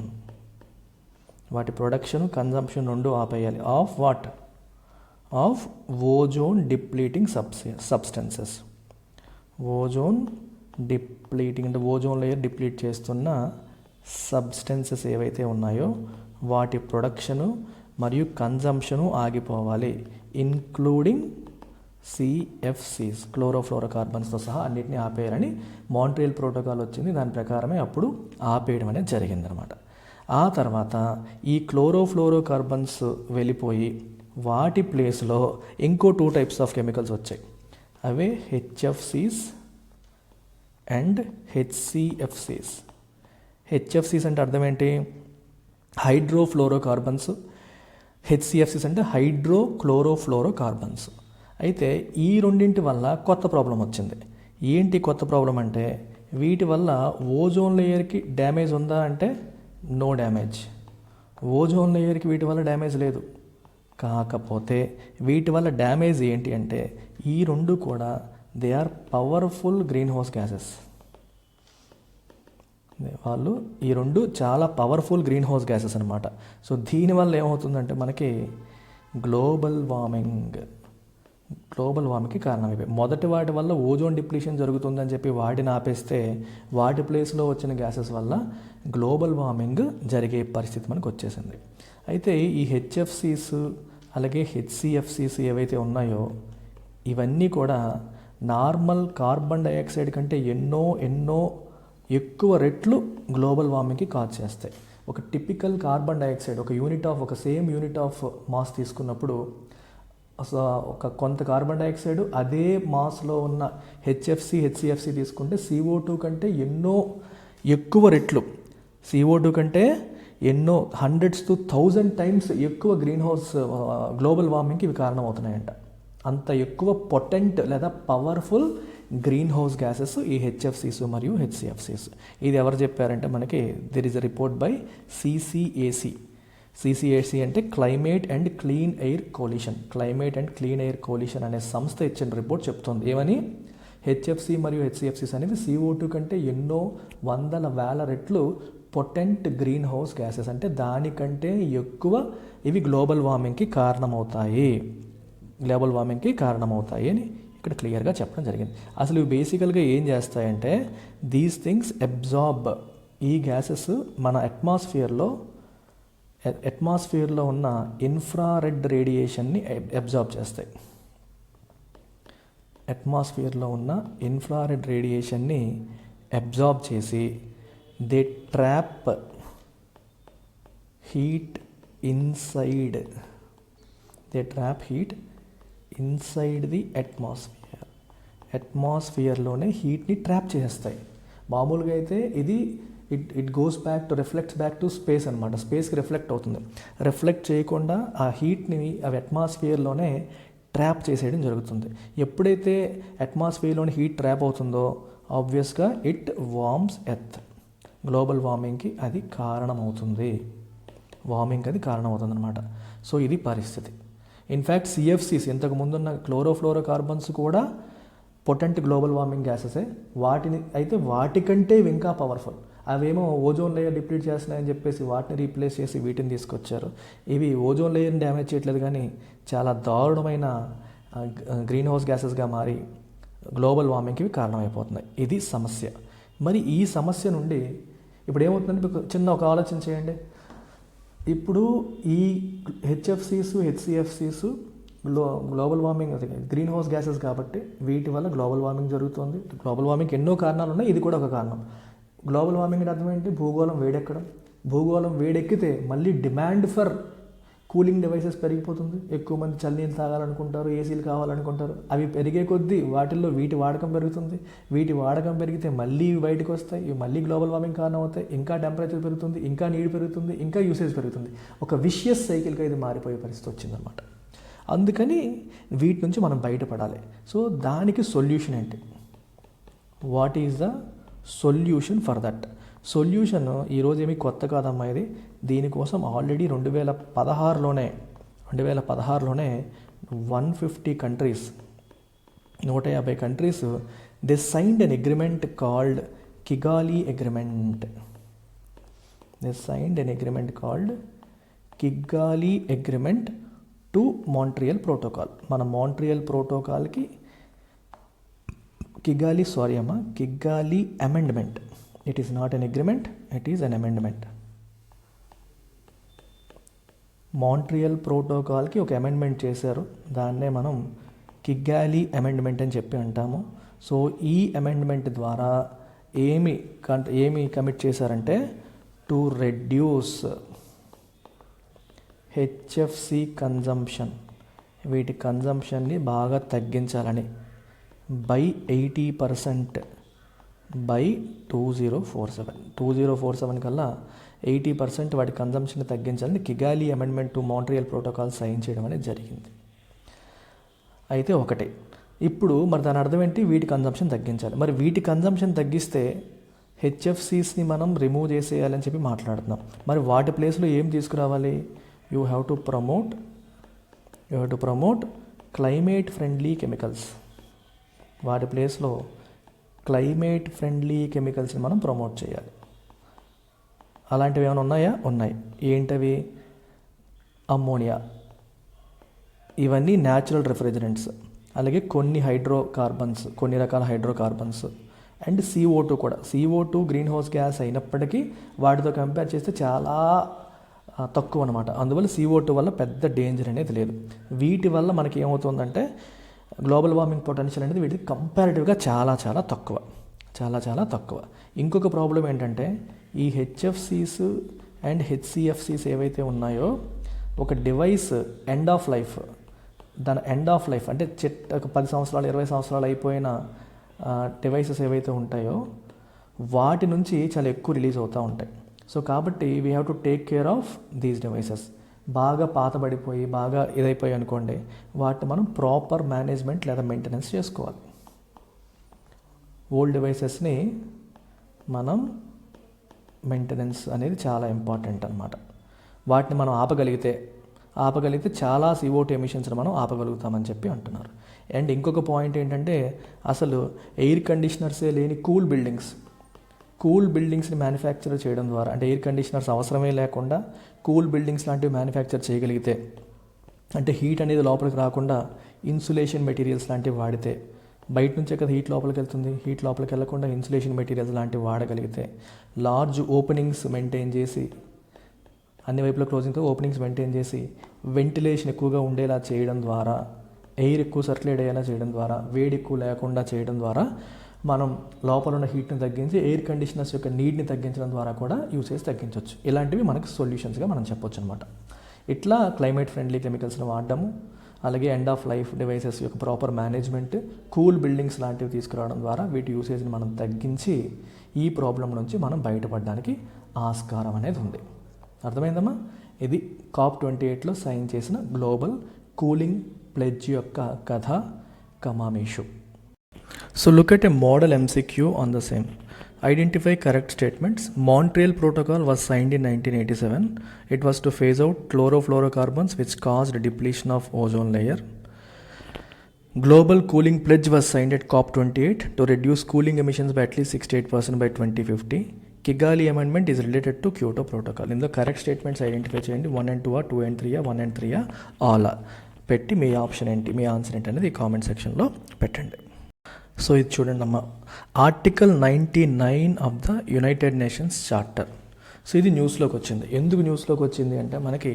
వాటి ప్రొడక్షన్ కన్జంప్షన్ రెండు ఆపేయాలి. Of what, of ozone depleting substances. Ozone depleting అంటే ఓజోన్ లేయర్ డిప్లీట్ చేస్తున్న సబ్స్టెన్సెస్ ఏవైతే ఉన్నాయో వాటి ప్రొడక్షను మరియు కన్జంప్షను ఆగిపోవాలి, ఇన్క్లూడింగ్ సిఎఫ్సిస్, క్లోరోఫ్లోరోకార్బన్స్తో సహా అన్నిటిని ఆపేయాలని మాంట్రియల్ ప్రోటోకాల్ వచ్చింది. దాని ప్రకారమే అప్పుడు ఆపేయడం అనేది జరిగిందనమాట. ఆ తర్వాత ఈ క్లోరోఫ్లోరోకార్బన్స్ వెళ్ళిపోయి వాటి ప్లేస్లో ఇంకో 2 టైప్స్ ఆఫ్ కెమికల్స్ వచ్చాయి. అవే హెచ్ఎఫ్సిస్ అండ్ హెచ్సిఎఫ్సిస్. హెచ్ఎఫ్సిస్ అంటే అర్థం ఏంటి, హైడ్రోఫ్లోరోకార్బన్స్. హెచ్సిఎఫ్సిస్ అంటే హైడ్రోక్లోరోఫ్లోరోకార్బన్స్. అయితే ఈ రెండింటి వల్ల కొత్త ప్రాబ్లం వచ్చింది. ఏంటి కొత్త ప్రాబ్లం అంటే వీటి వల్ల ఓజోన్ లేయర్కి డ్యామేజ్ ఉందా అంటే నో డ్యామేజ్. ఓజోన్ లేయర్కి వీటి వల్ల డ్యామేజ్ లేదు. కాకపోతే వీటి వల్ల డ్యామేజ్ ఏంటి అంటే ఈ రెండు కూడా they are powerful greenhouse gases. వాళ్ళు ఈ రెండు చాలా పవర్ఫుల్ గ్రీన్ హౌస్ గ్యాసెస్ అనమాట. సో దీనివల్ల ఏమవుతుందంటే మనకి గ్లోబల్ వార్మింగ్కి కారణమైపోయి, మొదటి వాటి వల్ల ఓజోన్ డిప్లీషన్ జరుగుతుందని చెప్పి వాటిని ఆపేస్తే వాటి ప్లేస్లో వచ్చిన గ్యాసెస్ వల్ల గ్లోబల్ వార్మింగ్ జరిగే పరిస్థితి మనకు వచ్చేసింది. అయితే ఈ హెచ్ఎఫ్సిస్ అలాగే హెచ్సిఎఫ్సిస్ ఏవైతే ఉన్నాయో ఇవన్నీ కూడా నార్మల్ కార్బన్ డైఆక్సైడ్ కంటే ఎన్నో ఎక్కువ రెట్లు గ్లోబల్ వార్మింగ్కి కాజ్ చేస్తాయి. ఒక టిపికల్ కార్బన్ డైఆక్సైడ్ ఒక సేమ్ యూనిట్ ఆఫ్ మాస్ తీసుకున్నప్పుడు ఒక కొంత కార్బన్ డైఆక్సైడ్ అదే మాస్లో ఉన్న హెచ్సిఎఫ్సి తీసుకుంటే CO2 కంటే ఎన్నో ఎక్కువ రెట్లు, CO2 కంటే ఎన్నో 100s to 1000 times ఎక్కువ గ్రీన్ హౌస్ గ్లోబల్ వార్మింగ్కి ఇవి కారణమవుతున్నాయంట. అంత ఎక్కువ పొటెంట్ లేదా పవర్ఫుల్ గ్రీన్ హౌస్ గ్యాసెస్ ఈ హెచ్ఎఫ్సీస్ మరియు హెచ్సిఎఫ్సీస్. ఇది ఎవరు చెప్పారంటే మనకి there is a report by CCAC. CCAC అంటే climate and clean air coalition. Climate and clean air coalition అనే సంస్థ ఇచ్చిన రిపోర్ట్ చెప్తుంది ఏమని, హెచ్ఎఫ్సి మరియు హెచ్సిఎఫ్సీస్ అనేది CO2 కంటే ఎన్నో వందల వేల రెట్లు పొటెంట్ గ్రీన్ హౌస్ గ్యాసెస్, అంటే దానికంటే ఎక్కువ ఇవి గ్లోబల్ వార్మింగ్కి కారణమవుతాయి అని ఇక్కడ క్లియర్గా చెప్పడం జరిగింది. అసలు ఇవి బేసికల్గా ఏం చేస్తాయంటే దీస్ థింగ్స్ అబ్జార్బ్, ఈ గ్యాసెస్ మన అట్మాస్ఫియర్లో ఉన్న ఇన్ఫ్రారెడ్ రేడియేషన్ని అబ్జార్బ్ చేస్తాయి. అట్మాస్ఫియర్లో ఉన్న ఇన్ఫ్రారెడ్ రేడియేషన్ని అబ్జార్బ్ చేసి they trap heat inside the అట్మాస్ఫియర్లోనే హీట్ని ట్రాప్ చేసేస్తాయి. మామూలుగా అయితే ఇది it goes back to reflects back to space అనమాట. స్పేస్కి రిఫ్లెక్ట్ అవుతుంది. రిఫ్లెక్ట్ చేయకుండా ఆ హీట్ని అవి అట్మాస్ఫియర్లోనే ట్రాప్ చేసేయడం జరుగుతుంది. ఎప్పుడైతే అట్మాస్ఫియర్లోని హీట్ ట్రాప్ అవుతుందో ఆబ్వియస్గా ఇట్ వార్మ్స్ ఎర్త్. గ్లోబల్ వార్మింగ్కి అది కారణమవుతుంది అనమాట. సో ఇది పరిస్థితి. ఇన్ఫ్యాక్ట్ సిఎఫ్సీస్, ఇంతకు ముందున్న క్లోరోఫ్లోరో కార్బన్స్ కూడా పొటెంట్ గ్లోబల్ వార్మింగ్ గ్యాసెసే. వాటికంటే ఇంకా పవర్ఫుల్. అవేమో ఓజోన్ లేయర్ డిప్లీట్ చేస్తున్నాయని చెప్పేసి వాటిని రీప్లేస్ చేసి వీటిని తీసుకొచ్చారు. ఇవి ఓజోన్ లేయర్ని డ్యామేజ్ చేయట్లేదు కానీ చాలా దారుణమైన గ్రీన్ హౌస్ గ్యాసెస్గా మారి గ్లోబల్ వార్మింగ్కి కారణమైపోతున్నాయి. ఇది సమస్య. మరి ఈ సమస్య నుండి ఇప్పుడు ఏమవుతుందంటే చిన్న ఒక ఆలోచన చేయండి. ఇప్పుడు ఈ హెచ్ఎఫ్సీస్ HCFCs global warming greenhouse gases కాబట్టి వీటి వల్ల గ్లోబల్ వార్మింగ్ జరుగుతుంది. గ్లోబల్ వార్మింగ్కి ఎన్నో కారణాలు ఉన్నాయి, ఇది కూడా ఒక కారణం. గ్లోబల్ వార్మింగ్ అర్థం ఏంటి? భూగోళం వేడెక్కడం. భూగోళం వేడెక్కితే మళ్ళీ డిమాండ్ ఫర్ కూలింగ్ డివైసెస్ పెరిగిపోతుంది. ఎక్కువ మంది చల్లనీళ్ళు తాగాలనుకుంటారు, ఏసీలు కావాలనుకుంటారు. అవి పెరిగే కొద్దీ వాటిల్లో వీటి వాడకం పెరుగుతుంది. వీటి వాడకం పెరిగితే మళ్ళీ ఇవి బయటకు వస్తాయి. ఇవి మళ్ళీ గ్లోబల్ వార్మింగ్ కారణం అవుతాయి. ఇంకా టెంపరేచర్ పెరుగుతుంది, ఇంకా నీడ్ పెరుగుతుంది, ఇంకా యూసేజ్ పెరుగుతుంది. ఒక విషియస్ సైకిల్గా ఇది మారిపోయే పరిస్థితి వచ్చిందనమాట. అందుకని వీటి నుంచి మనం బయటపడాలి. సో దానికి సొల్యూషన్ ఏంటి? What is the solution for that? Solution ఈరోజు ఏమీ కొత్త కాదమ్మా ఇది. దీనికోసం ఆల్రెడీ 2016లోనే 150 countries, 150 countries they signed an agreement called Kigali agreement. Kigali agreement to Montreal protocol. మన మాంట్రియల్ ప్రోటోకాల్కి Kigali amendment. It is not an agreement, it is an amendment. Montreal ప్రోటోకాల్కి ఒక అమెండ్మెంట్ చేశారు. దాన్నే మనం కిగాలి అమెండ్మెంట్ అని చెప్పి అంటాము. సో ఈ అమెండ్మెంట్ ద్వారా ఏమి కమిట్ చేశారంటే టు రెడ్యూస్ హెచ్ఎఫ్సి కన్జంప్షన్, వీటి కన్జంప్షన్ని బాగా తగ్గించాలని by 80% by 2047 కల్లా 80% వాటి కన్జంప్షన్ తగ్గించాలని Kigali amendment to Montreal protocol sign చేయడం అనేది జరిగింది. అయితే ఒకటే, ఇప్పుడు మరి దాని అర్థం ఏంటి? వీటి కన్జంప్షన్ తగ్గించాలి. మరి వీటి కన్జంప్షన్ తగ్గిస్తే హెచ్ఎఫ్సీస్ని మనం రిమూవ్ చేసేయాలని చెప్పి మాట్లాడుతున్నాం. మరి వాటి ప్లేస్లో ఏం తీసుకురావాలి? You have to promote climate friendly chemicals. వాటి ప్లేస్లో క్లైమేట్ ఫ్రెండ్లీ కెమికల్స్ని మనం ప్రమోట్ చేయాలి. అలాంటివి ఏమైనా ఉన్నాయా? ఉన్నాయి. ఏంటవి? అమ్మోనియా, ఇవన్నీ న్యాచురల్ రిఫ్రిజరెంట్స్. అలాగే కొన్ని రకాల హైడ్రోకార్బన్స్ అండ్ CO2 కూడా. CO2 గ్రీన్ హౌస్ గ్యాస్ అయినప్పటికీ వాటితో కంపేర్ చేస్తే చాలా తక్కువ అనమాట. అందువల్ల CO2 వల్ల పెద్ద డేంజర్ అనేది లేదు. వీటి వల్ల మనకి ఏమవుతుందంటే గ్లోబల్ వార్మింగ్ పొటెన్షియల్ అనేది వీటికి కంపారిటివ్గా చాలా తక్కువ. ఇంకొక ప్రాబ్లం ఏంటంటే ఈ హెచ్ఎఫ్సీస్ అండ్ హెచ్సిఎఫ్సీస్ ఏవైతే ఉన్నాయో ఒక డివైస్ ఎండ్ ఆఫ్ లైఫ్ అంటే ఒక 10 సంవత్సరాలు 20 సంవత్సరాలు అయిపోయిన డివైసెస్ ఏవైతే ఉంటాయో వాటి నుంచి చాలా ఎక్కువ రిలీజ్ అవుతూ ఉంటాయి. సో కాబట్టి we have to take care of these devices బాగా పాతబడిపోయి బాగా ఇదైపోయి అనుకోండి, వాటిని మనం ప్రాపర్ మేనేజ్మెంట్ లేదా మెయింటెనెన్స్ చేసుకోవాలి. ఓల్డ్ డివైసెస్ని మనం మెయింటెనెన్స్ అనేది చాలా ఇంపార్టెంట్ అనమాట. వాటిని మనం ఆపగలిగితే చాలా CO2 ఎమిషన్స్ని మనం ఆపగలుగుతామని చెప్పి అంటున్నారు. అండ్ ఇంకొక పాయింట్ ఏంటంటే, అసలు ఎయిర్ కండిషనర్సే లేని కూల్ బిల్డింగ్స్ని మ్యానుఫ్యాక్చర్ చేయడం ద్వారా, అంటే ఎయిర్ కండిషనర్స్ అవసరమే లేకుండా కూల్ బిల్డింగ్స్ లాంటివి మ్యానుఫ్యాక్చర్ చేయగలిగితే, అంటే హీట్ అనేది లోపలికి రాకుండా ఇన్సులేషన్ మెటీరియల్స్ లాంటివి వాడితే, బయట నుంచే కదా హీట్ లోపలికి వెళ్తుంది, హీట్ లోపలికి వెళ్లకుండా ఇన్సులేషన్ మెటీరియల్స్ లాంటివి వాడగలిగితే, లార్జ్ ఓపెనింగ్స్ మెయింటైన్ చేసి, అన్ని వైపుల క్లోజింగ్తో ఓపెనింగ్స్ మెయింటైన్ చేసి వెంటిలేషన్ ఎక్కువగా ఉండేలా చేయడం ద్వారా, ఎయిర్ ఎక్కువ సర్క్యులేట్ అయ్యేలా చేయడం ద్వారా, వేడి ఎక్కువ లేకుండా చేయడం ద్వారా మనం లోపల ఉన్న హీట్ని తగ్గించి ఎయిర్ కండిషనర్స్ యొక్క నీడ్ని తగ్గించడం ద్వారా కూడా యూసేజ్ తగ్గించవచ్చు. ఇలాంటివి మనకు సొల్యూషన్స్గా మనం చెప్పొచ్చు అనమాట. ఇట్లా క్లైమేట్ ఫ్రెండ్లీ కెమికల్స్ని వాడడము, అలాగే ఎండ్ ఆఫ్ లైఫ్ డివైసెస్ యొక్క ప్రాపర్ మేనేజ్మెంట్, కూల్ బిల్డింగ్స్ లాంటివి తీసుకురావడం ద్వారా వీటి యూసేజ్ని మనం తగ్గించి ఈ ప్రాబ్లం నుంచి మనం బయటపడడానికి ఆస్కారం అనేది ఉంది. అర్థమైందమ్మా? ఇది COP28లో సైన్ చేసిన గ్లోబల్ కూలింగ్ ప్లెడ్జ్ యొక్క కథ కమామేషు. So look at a model MCQ on the same. Identify correct statements. Montreal Protocol was signed in 1987. It was to phase out chlorofluorocarbons which caused depletion of ozone layer. Global cooling pledge was signed at COP28 to reduce cooling emissions by at least 68% by 2050. Kigali Amendment is related to Kyoto Protocol. In the correct statements identify చేయండి. 1 and 2 2 and 3 1 and 3 all పెట్టి మీ option ఏంటి, మీ answer ఏంటి అనేది comment సెక్షన్లో పెట్టండి. So ఇది చూడండి అమ్మ, article 99 of the United Nations charter. So ఇది న్యూస్లోకి వచ్చింది. ఎందుకు న్యూస్లోకి వచ్చింది అంటే, మనకి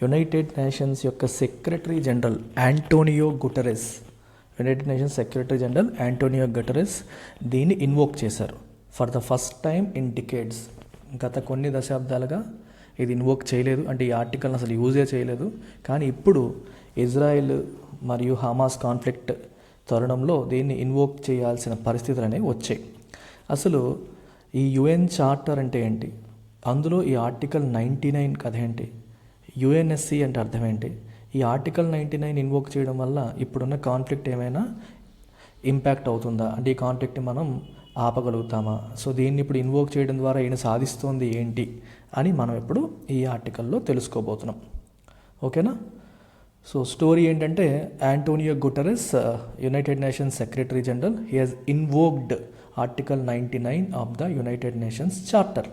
యునైటెడ్ నేషన్స్ యొక్క secretary general Antonio Guterres, United Nations secretary general Antonio Guterres దీన్ని ఇన్వోక్ చేశారు for the first time in decades. గత కొన్ని దశాబ్దాలుగా ఇది ఇన్వోక్ చేయలేదు, అంటే ఈ ఆర్టికల్ని అసలు యూజే చేయలేదు. కానీ ఇప్పుడు ఇజ్రాయెల్ మరియు హమాస్ కాన్ఫ్లిక్ట్ తరుణంలో దీన్ని ఇన్వోక్ చేయాల్సిన పరిస్థితులు అనేవి వచ్చాయి. అసలు ఈ UN చార్టర్ అంటే ఏంటి, అందులో ఈ ఆర్టికల్ 99 కథ ఏంటి, UNSC అంటే అర్థం ఏంటి, ఈ ఆర్టికల్ 99 ఇన్వోక్ చేయడం వల్ల ఇప్పుడున్న కాన్ఫ్లిక్ట్ ఏమైనా ఇంపాక్ట్ అవుతుందా, అంటే ఈ కాన్ఫ్లిక్ట్ని మనం ఆపగలుగుతామా, సో దీన్ని ఇప్పుడు ఇన్వోక్ చేయడం ద్వారా ఈయన సాధిస్తోంది ఏంటి అని మనం ఇప్పుడు ఈ ఆర్టికల్లో తెలుసుకోబోతున్నాం. ఓకేనా? సో స్టోరీ ఏంటంటే, Antonio Guterres United Nations secretary general, he has invoked article 99 of the United Nations charter.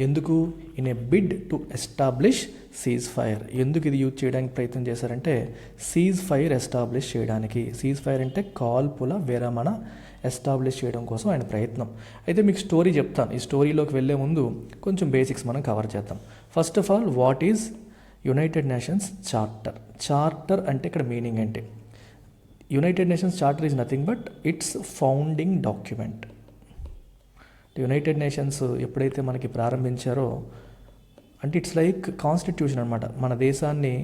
ఎందుకు? In a bid to establish ceasefire. ఎందుకు ఇది యూజ్ చేయడానికి ప్రయత్నం చేశారంటే, సీజ్ ఫైర్ ఎస్టాబ్లిష్ చేయడానికి. సీజ్ ఫైర్ అంటే కాల్పుల విరమణ ఎస్టాబ్లిష్ చేయడం కోసం ఆయన ప్రయత్నం. అయితే మీకు స్టోరీ చెప్తాను. ఈ స్టోరీలోకి వెళ్ళే ముందు కొంచెం బేసిక్స్ మనం కవర్ చేద్దాం. First of all, what is United Nations charter? Charter అంటే ఇక్కడ మీనింగ్ ఏంటి? United Nations charter is nothing but it's founding document. United nations ఎప్పుడైతే మనకి ప్రారంభించారో, అంటే ఇట్స్ లైక్ కాన్స్టిట్యూషన్ అనమాట. మన దేశాన్ని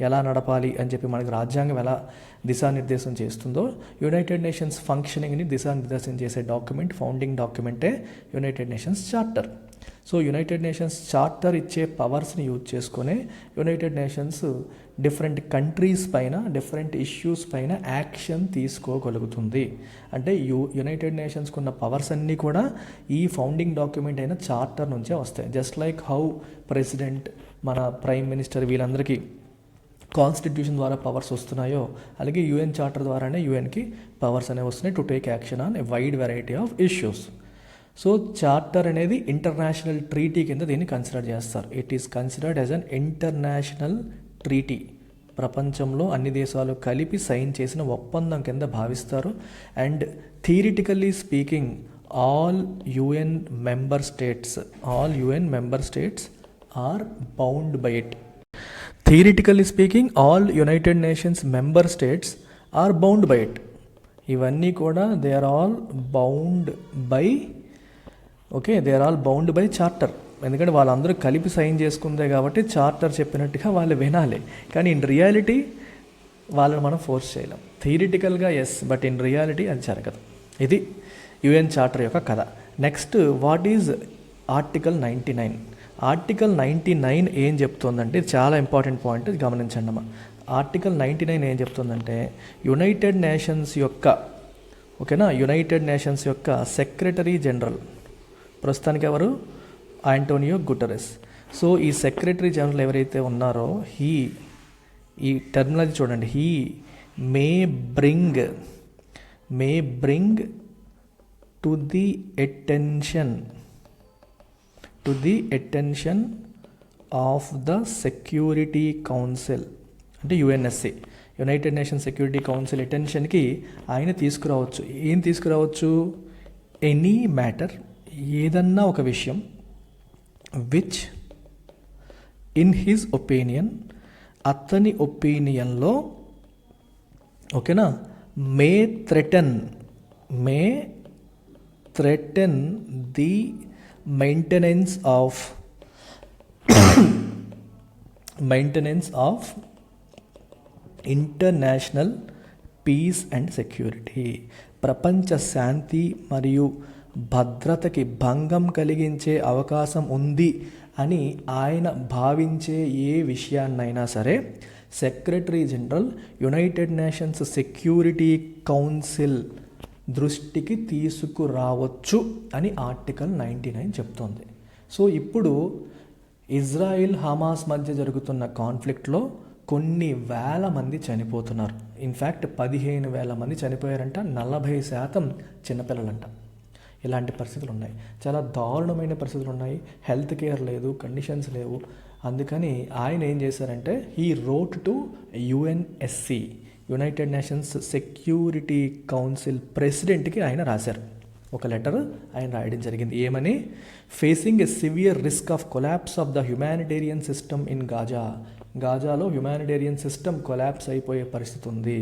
ఎలా నడపాలి అని చెప్పి మనకి రాజ్యాంగం ఎలా దిశానిర్దేశం చేస్తుందో, యునైటెడ్ నేషన్స్ ఫంక్షనింగ్ని దిశానిర్దేశం చేసే డాక్యుమెంట్, ఫౌండింగ్ డాక్యుమెంటే United Nations charter. So United Nations charter ఇచ్చే పవర్స్ని యూజ్ చేసుకునే యునైటెడ్ నేషన్స్ డిఫరెంట్ కంట్రీస్ పైన, డిఫరెంట్ ఇష్యూస్ పైన యాక్షన్ తీసుకోగలుగుతుంది. అంటే యునైటెడ్ నేషన్స్కి ఉన్న పవర్స్ అన్నీ కూడా ఈ ఫౌండింగ్ డాక్యుమెంట్ అయిన చార్టర్ నుంచే వస్తాయి. జస్ట్ లైక్ హౌ ప్రెసిడెంట్, మన ప్రైమ్ మినిస్టర్, వీళ్ళందరికీ కాన్స్టిట్యూషన్ ద్వారా పవర్స్ వస్తున్నాయో, అలాగే UN చార్టర్ ద్వారానే UNకి పవర్స్ అనేవి వస్తున్నాయి to take action on a wide variety of issues. So charter అనేది ఇంటర్నేషనల్ ట్రీటీ కింద దీన్ని కన్సిడర్ చేస్తారు. It is considered as an international treaty. ప్రపంచంలో అన్ని దేశాలు కలిపి సైన్ చేసిన ఒప్పందం కింద భావిస్తారు. And theoretically speaking, all UN member states are bound by it. Theoretically speaking, all United Nations member states are bound by it. ఇవన్నీ కూడా they are all bound by charter. ఎందుకంటే వాళ్ళందరూ కలిపి సైన్ చేసుకుందే కాబట్టి చార్టర్ చెప్పినట్టుగా వాళ్ళు వినాలి. కానీ ఇన్ రియాలిటీ వాళ్ళని మనం ఫోర్స్ చేయలేం. థియరిటికల్గా ఎస్, బట్ ఇన్ రియాలిటీ అది జరగదు. ఇది UN చార్టర్ యొక్క కథ. Next, what is article 99? Article 99 ఏం చెప్తుందంటే, ఇది చాలా ఇంపార్టెంట్ పాయింట్, ఇది గమనించండి అమ్మా. ఆర్టికల్ 99 ఏం చెప్తుందంటే, యునైటెడ్ నేషన్స్ యొక్క యునైటెడ్ నేషన్స్ యొక్క సెక్రటరీ జనరల్ ప్రస్తుతానికి ఎవరు? Antonio Guterres. సో ఈ సెక్రటరీ జనరల్ ఎవరైతే ఉన్నారో, ఈ టర్మినాలజీ చూడండి, he may bring to the attention of the security council, అంటే UNSC, United Nation security council అటెన్షన్కి ఆయన తీసుకురావచ్చు. ఏం తీసుకురావచ్చు? ఎనీ మ్యాటర్, ఏదన్నా ఒక విషయం, విచ్ ఇన్ హిజ్ ఒపీనియన్, అతని ఒపీనియన్లో may threaten the maintenance of international peace and security, ప్రపంచ శాంతి మరియు భద్రతకి భంగం కలిగించే అవకాశం ఉంది అని ఆయన భావించే ఏ విషయాన్నైనా సరే secretary general United Nations Security council దృష్టికి తీసుకురావచ్చు అని ఆర్టికల్ 99 చెప్తోంది. సో ఇప్పుడు ఇజ్రాయిల్ హమాస్ మధ్య జరుగుతున్న కాన్ఫ్లిక్ట్లో కొన్ని వేల మంది చనిపోతున్నారు. ఇన్ఫ్యాక్ట్ 15,000 మంది చనిపోయారంట, 40% చిన్నపిల్లలంట. ఇలాంటి పరిస్థితులు ఉన్నాయి, చాలా దారుణమైన పరిస్థితులు ఉన్నాయి. హెల్త్ కేర్ లేదు, కండిషన్స్ లేవు. అందుకని ఆయన ఏం చేశారంటే, he wrote to UNSC, United Nations Security Council ప్రెసిడెంట్కి ఆయన రాశారు ఒక లెటర్. ఆయన రాయడం జరిగింది. ఏమని? Facing a severe risk of collapse of the humanitarian system in గాజాలో హ్యుమానిటేరియన్ సిస్టమ్ కొలాప్స్ అయిపోయే పరిస్థితి ఉంది.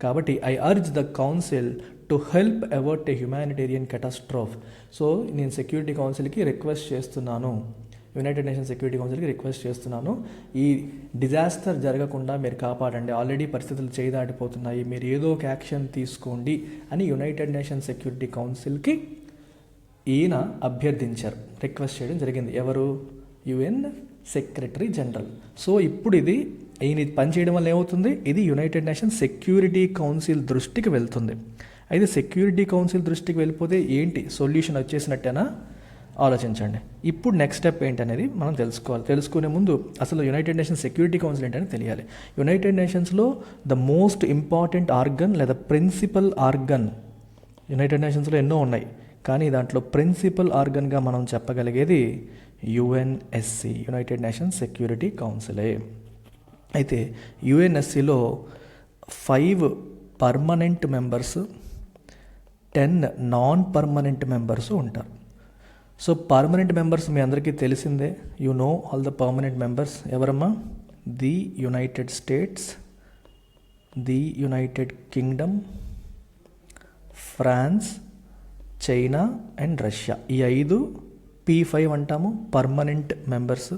కాబట్టి I urge the council to help avert a humanitarian catastrophe. So నేను సెక్యూరిటీ కౌన్సిల్కి రిక్వెస్ట్ చేస్తున్నాను, యునైటెడ్ నేషన్స్ సెక్యూరిటీ కౌన్సిల్కి రిక్వెస్ట్ చేస్తున్నాను, ఈ డిజాస్టర్ జరగకుండా మీరు కాపాడండి, ఆల్రెడీ పరిస్థితులు చేదాటిపోతున్నాయి, మీరు ఏదో ఒక యాక్షన్ తీసుకోండి అని యునైటెడ్ నేషన్స్ సెక్యూరిటీ కౌన్సిల్కి ఈయన అభ్యర్థించారు, రిక్వెస్ట్ చేయడం జరిగింది. ఎవరు? UN secretary general. సో ఇప్పుడు ఇది ఈయన పనిచేయడం వల్ల ఏమవుతుంది? ఇది యునైటెడ్ నేషన్స్ సెక్యూరిటీ కౌన్సిల్ దృష్టికి వెళ్తుంది. అయితే సెక్యూరిటీ కౌన్సిల్ దృష్టికి వెళ్ళిపోతే ఏంటి సొల్యూషన్ వచ్చేసినట్టేనా? ఆలోచించండి. ఇప్పుడు నెక్స్ట్ స్టెప్ ఏంటనేది మనం తెలుసుకోవాలి. తెలుసుకునే ముందు అసలు యునైటెడ్ నేషన్స్ సెక్యూరిటీ కౌన్సిల్ ఏంటని తెలియాలి. యునైటెడ్ నేషన్స్లో ద మోస్ట్ ఇంపార్టెంట్ ఆర్గన్ లేదా ప్రిన్సిపల్ ఆర్గన్, యునైటెడ్ నేషన్స్లో ఎన్నో ఉన్నాయి కానీ దాంట్లో ప్రిన్సిపల్ ఆర్గన్గా మనం చెప్పగలిగేది యుఎన్ఎస్సి, యునైటెడ్ నేషన్స్ సెక్యూరిటీ కౌన్సిలే. అయితే యుఎన్ఎస్సిలో 5 permanent members, 10 non permanent members ఉంటారు. సో పర్మనెంట్ మెంబర్స్ మీ అందరికీ తెలిసిందే, you know all the permanent members. ఎవరమ్మా? The United States, the United Kingdom, France, China and Russia. ఈ 5 P5 అంటాము permanent members.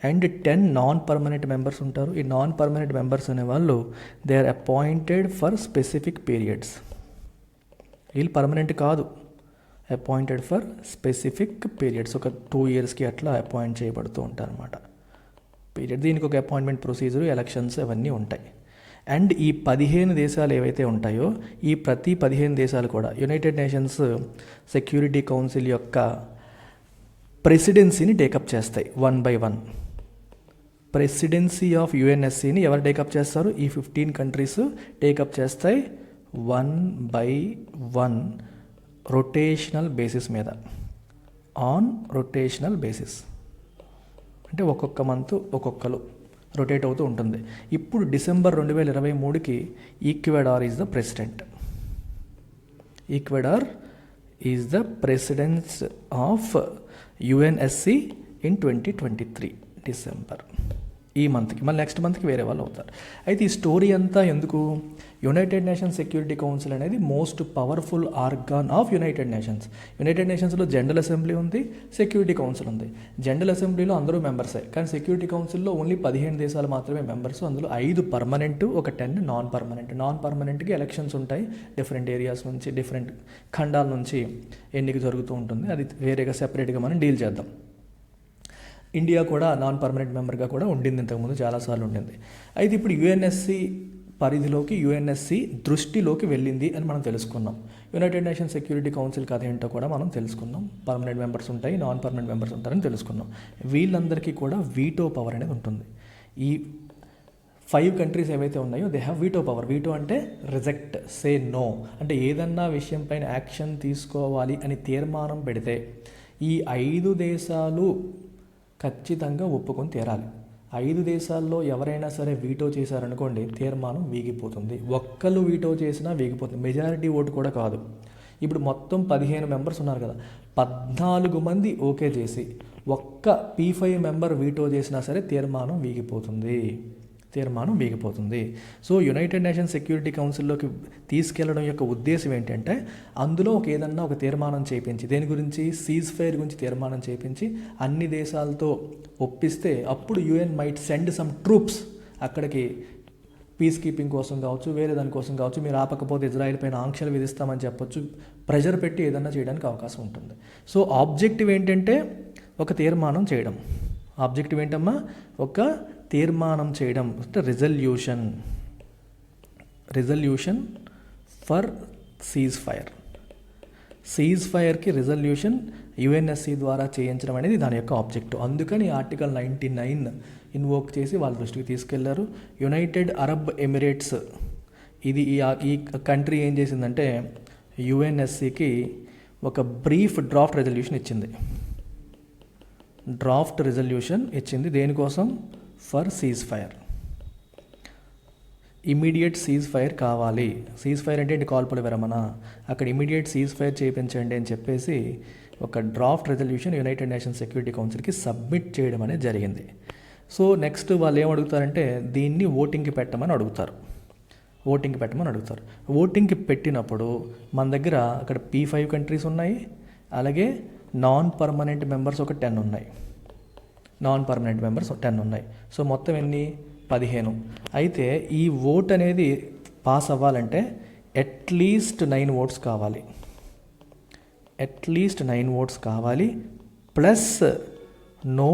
And 10 non permanent members ఉంటారు. ఈ non permanent members అనేవాళ్ళు they are appointed for specific periods. వీళ్ళు permanent కాదు, appointed for specific periods. ఒక 2 yearsకి అట్లా appoint చేయబడుతూ ఉంటారు అన్నమాట పీరియడ్. దీనికి ఒక అపాయింట్మెంట్ ప్రొసీజర్, ఎలక్షన్స్ అవన్నీ ఉంటాయి. అండ్ ఈ 15 దేశాలు ఏవైతే ఉంటాయో ఈ ప్రతి 15 దేశాలు కూడా యునైటెడ్ నేషన్స్ సెక్యూరిటీ కౌన్సిల్ యొక్క ప్రెసిడెన్సీని టేకప్ చేస్తాయి 1 by 1. ప్రెసిడెన్సీ ఆఫ్ యుఎన్ఎస్సిని ఎవరు టేకప్ చేస్తారు? ఈ 15 కంట్రీస్ టేకప్ చేస్తాయి 1 by 1 రొటేషనల్ బేసిస్ మీద, ఆన్ రొటేషనల్ బేసిస్. అంటే ఒక్కొక్క మంత్ ఒక్కొక్కరు రొటేట్ అవుతూ ఉంటుంది. ఇప్పుడు డిసెంబర్ 2023కి Ecuador is the president. Ecuador is the president of UNSC in 2023 December. ఈ మంత్కి, మళ్ళీ నెక్స్ట్ మంత్కి వేరే వాళ్ళు అవుతారు. అయితే ఈ స్టోరీ అంతా ఎందుకు? యునైటెడ్ నేషన్స్ సెక్యూరిటీ కౌన్సిల్ అనేది most powerful organ of United Nations. United నేషన్స్లో జనరల్ అసెంబ్లీ ఉంది, సెక్యూరిటీ కౌన్సిల్ ఉంది. జనరల్ అసెంబ్లీలో అందరూ మెంబర్సే, కానీ సెక్యూరిటీ కౌన్సిల్లో ఓన్లీ 15 దేశాలు మాత్రమే మెంబర్స్. అందులో 5 పర్మనెంట్, ఒక 10 నాన్ పర్మనెంట్. నాన్ పర్మనెంట్కి ఎలక్షన్స్ ఉంటాయి, డిఫరెంట్ ఏరియాస్ నుంచి, డిఫరెంట్ ఖండాల నుంచి ఎన్నిక జరుగుతూ ఉంటుంది. అది వేరేగా సెపరేట్గా మనం డీల్ చేద్దాం. ఇండియా కూడా నాన్ పర్మనెంట్ మెంబర్గా కూడా ఉండింది, ఇంతకుముందు చాలాసార్లు ఉండింది. అయితే ఇప్పుడు యుఎన్ఎస్సి పరిధిలోకి, యుఎన్ఎస్సి దృష్టిలోకి వెళ్ళింది అని మనం తెలుసుకున్నాం. యునైటెడ్ నేషన్స్ సెక్యూరిటీ కౌన్సిల్ కథ ఏంటో కూడా మనం తెలుసుకున్నాం. పర్మనెంట్ మెంబర్స్ ఉంటాయి, నాన్ పర్మనెంట్ మెంబర్స్ ఉంటారని తెలుసుకున్నాం. వీళ్ళందరికీ కూడా వీటో పవర్ అనేది ఉంటుంది. ఈ 5 కంట్రీస్ ఏవైతే ఉన్నాయో they have veto power. Veto అంటే రిజెక్ట్, సే నో, అంటే ఏదన్నా విషయం పైన యాక్షన్ తీసుకోవాలి అని తీర్మానం పెడితే ఈ 5 దేశాలు ఖచ్చితంగా ఒప్పుకొని తీరాలి. 5 దేశాల్లో ఎవరైనా సరే వీటో చేశారనుకోండి, తీర్మానం వీగిపోతుంది. ఒక్కళ్ళు వీటో చేసినా వీగిపోతుంది, మెజారిటీ ఓటు కూడా కాదు. ఇప్పుడు మొత్తం 15 మెంబర్స్ ఉన్నారు కదా, 14 మంది ఓకే చేసి ఒక్క P5 మెంబర్ వీటో చేసినా సరే తీర్మానం వీగిపోతుంది. సో యునైటెడ్ నేషన్స్ సెక్యూరిటీ కౌన్సిల్లోకి తీసుకెళ్లడం యొక్క ఉద్దేశం ఏంటంటే, అందులో ఏదన్నా ఒక తీర్మానం చేయించి, దేని గురించి, సీజ్ ఫైర్ గురించి తీర్మానం చేయించి అన్ని దేశాలతో ఒప్పిస్తే అప్పుడు UN might send some troops అక్కడికి, పీస్ కీపింగ్ కోసం కావచ్చు, వేరే దానికోసం కావచ్చు. మీరు ఆపకపోతే ఇజ్రాయెల్ పైన ఆంక్షలు విధిస్తామని చెప్పొచ్చు, ప్రెజర్ పెట్టి ఏదన్నా చేయడానికి అవకాశం ఉంటుంది. సో ఆబ్జెక్టివ్ ఏంటంటే ఒక తీర్మానం చేయడం. ఆబ్జెక్టివ్ ఏంటమ్మా, ఒక తీర్మానం చేయడం, అంటే రిజల్యూషన్ ఫర్ సీజ్ ఫైర్కి రిజల్యూషన్ యుఎన్ఎస్సి ద్వారా చేయించడం అనేది దాని యొక్క ఆబ్జెక్టివ్. అందుకని ఆర్టికల్ 99 ఇన్వోక్ చేసి వాళ్ళ దృష్టికి తీసుకెళ్లారు. యునైటెడ్ అరబ్ ఎమిరేట్స్ ఈ కంట్రీ ఏం చేసిందంటే యుఎన్ఎస్సికి ఒక బ్రీఫ్ డ్రాఫ్ట్ రెజల్యూషన్ ఇచ్చింది. దేనికోసం, for cease fire. Immediate cease fire కావాలి. సీజ్ ఫైర్ అంటే కాల్పుల విరమణ, అక్కడ ఇమీడియట్ సీజ్ ఫైర్ చేయించండి అని చెప్పేసి ఒక draft resolution United Nations Security కౌన్సిల్కి సబ్మిట్ చేయడం అనేది జరిగింది. సో నెక్స్ట్ వాళ్ళు ఏమడుగుతారంటే, దీన్ని ఓటింగ్కి పెట్టమని అడుగుతారు. ఓటింగ్కి పెట్టినప్పుడు మన దగ్గర అక్కడ P5 కంట్రీస్ ఉన్నాయి, అలాగే నాన్ పర్మనెంట్ మెంబర్స్ ఒక 10 ఉన్నాయి. సో మొత్తం ఎన్ని, 15. అయితే ఈ ఓట్ అనేది పాస్ అవ్వాలంటే అట్లీస్ట్ 9 ఓట్స్ కావాలి, plus no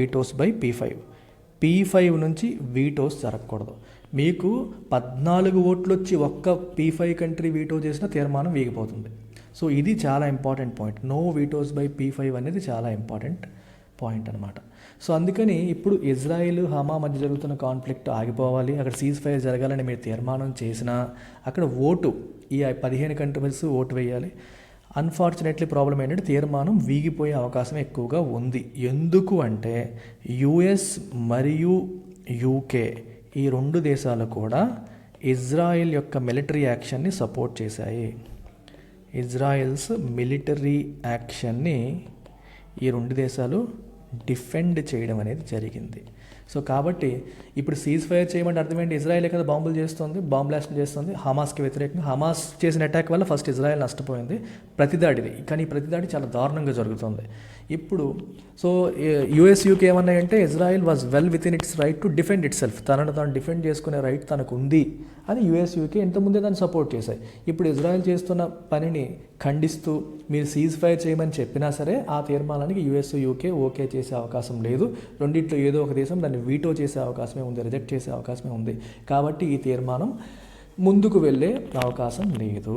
vetoes by P5 నుంచి వీటోస్ జరగకూడదు. మీకు 14 ఓట్లు వచ్చి ఒక్క P5 కంట్రీ వీటో చేసిన తీర్మానం వీగిపోతుంది. సో ఇది చాలా important point. No vetoes by P5 అనేది చాలా ఇంపార్టెంట్ పాయింట్ అనమాట. సో అందుకని ఇప్పుడు ఇజ్రాయిల్ హమా మధ్య జరుగుతున్న కాన్ఫ్లిక్ట్ ఆగిపోవాలి, అక్కడ సీజ్ ఫైర్ జరగాలని మీరు తీర్మానం చేసినా అక్కడ ఓటు, ఈ 15 కంట్రీస్ ఓటు వేయాలి. అన్ఫార్చునేట్లీ ప్రాబ్లం ఏంటంటే తీర్మానం వీగిపోయే అవకాశం ఎక్కువగా ఉంది. ఎందుకు అంటే యుఎస్ మరియు యూకే ఈ 2 దేశాలు కూడా ఇజ్రాయిల్ యొక్క మిలిటరీ యాక్షన్ని సపోర్ట్ చేశాయి. ఇజ్రాయిల్స్ మిలిటరీ యాక్షన్ని ఈ 2 దేశాలు డిఫెండ్ చేయడం అనేది జరిగింది. సో కాబట్టి ఇప్పుడు సీజ్ ఫైర్ చేయమంటే అర్థం ఏంటి, ఇజ్రాయిలే కదా బాంబులు చేస్తుంది, బాంబ్ బ్లాస్ట్ చేస్తుంది హమాస్కి వ్యతిరేకంగా. హమాస్ చేసిన అటాక్ వల్ల ఫస్ట్ ఇజ్రాయిల్ నష్టపోయింది, ప్రతిదాడిది. కానీ ఈ ప్రతిదాడి చాలా దారుణంగా జరుగుతుంది ఇప్పుడు. సో యుఎస్ యూకే ఏమన్నాయంటే, Israel was well within its right to defend itself, తనను తాను డిఫెండ్ చేసుకునే రైట్ తనకు ఉంది అని యుఎస్ యూకే ఇంతకుముందే దాన్ని సపోర్ట్ చేశాయి. ఇప్పుడు ఇజ్రాయిల్ చేస్తున్న పనిని ఖండిస్తూ మీరు సీజ్ ఫైర్ చేయమని చెప్పినా సరే ఆ తీర్మానానికి యుఎస్ యూకే ఓకే చేసే అవకాశం లేదు. రెండిట్లో ఏదో ఒక దేశం దాన్ని వీటో చేసే అవకాశమే ఉంది, రిజెక్ట్ చేసే అవకాశమే ఉంది. కాబట్టి ఈ తీర్మానం ముందుకు వెళ్ళే అవకాశం లేదు.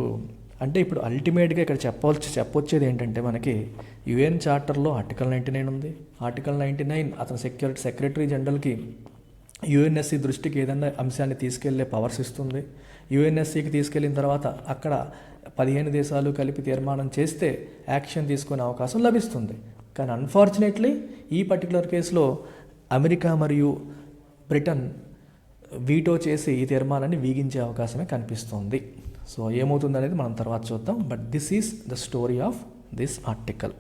అంటే ఇప్పుడు అల్టిమేట్గా ఇక్కడ చెప్పొచ్చేది ఏంటంటే, మనకి యుఎన్ చార్టర్లో ఆర్టికల్ 99 ఉంది. ఆర్టికల్ 99 అతను సెక్రటరీ జనరల్కి యుఎన్ఎస్సి దృష్టికి ఏదైనా అంశాన్ని తీసుకెళ్లే పవర్స్ ఇస్తుంది. యుఎన్ఎస్సికి తీసుకెళ్లిన తర్వాత అక్కడ 15 దేశాలు కలిపి తీర్మానం చేస్తే యాక్షన్ తీసుకునే అవకాశం లభిస్తుంది. కానీ అన్ఫార్చునేట్లీ ఈ పర్టికులర్ కేసులో అమెరికా మరియు బ్రిటన్ వీటో చేసి ఈ తీర్మానాన్ని వీగించే అవకాశమే కనిపిస్తుంది. సో ఏమవుతుంది మనం తర్వాత చూద్దాం. But this is the story of this article.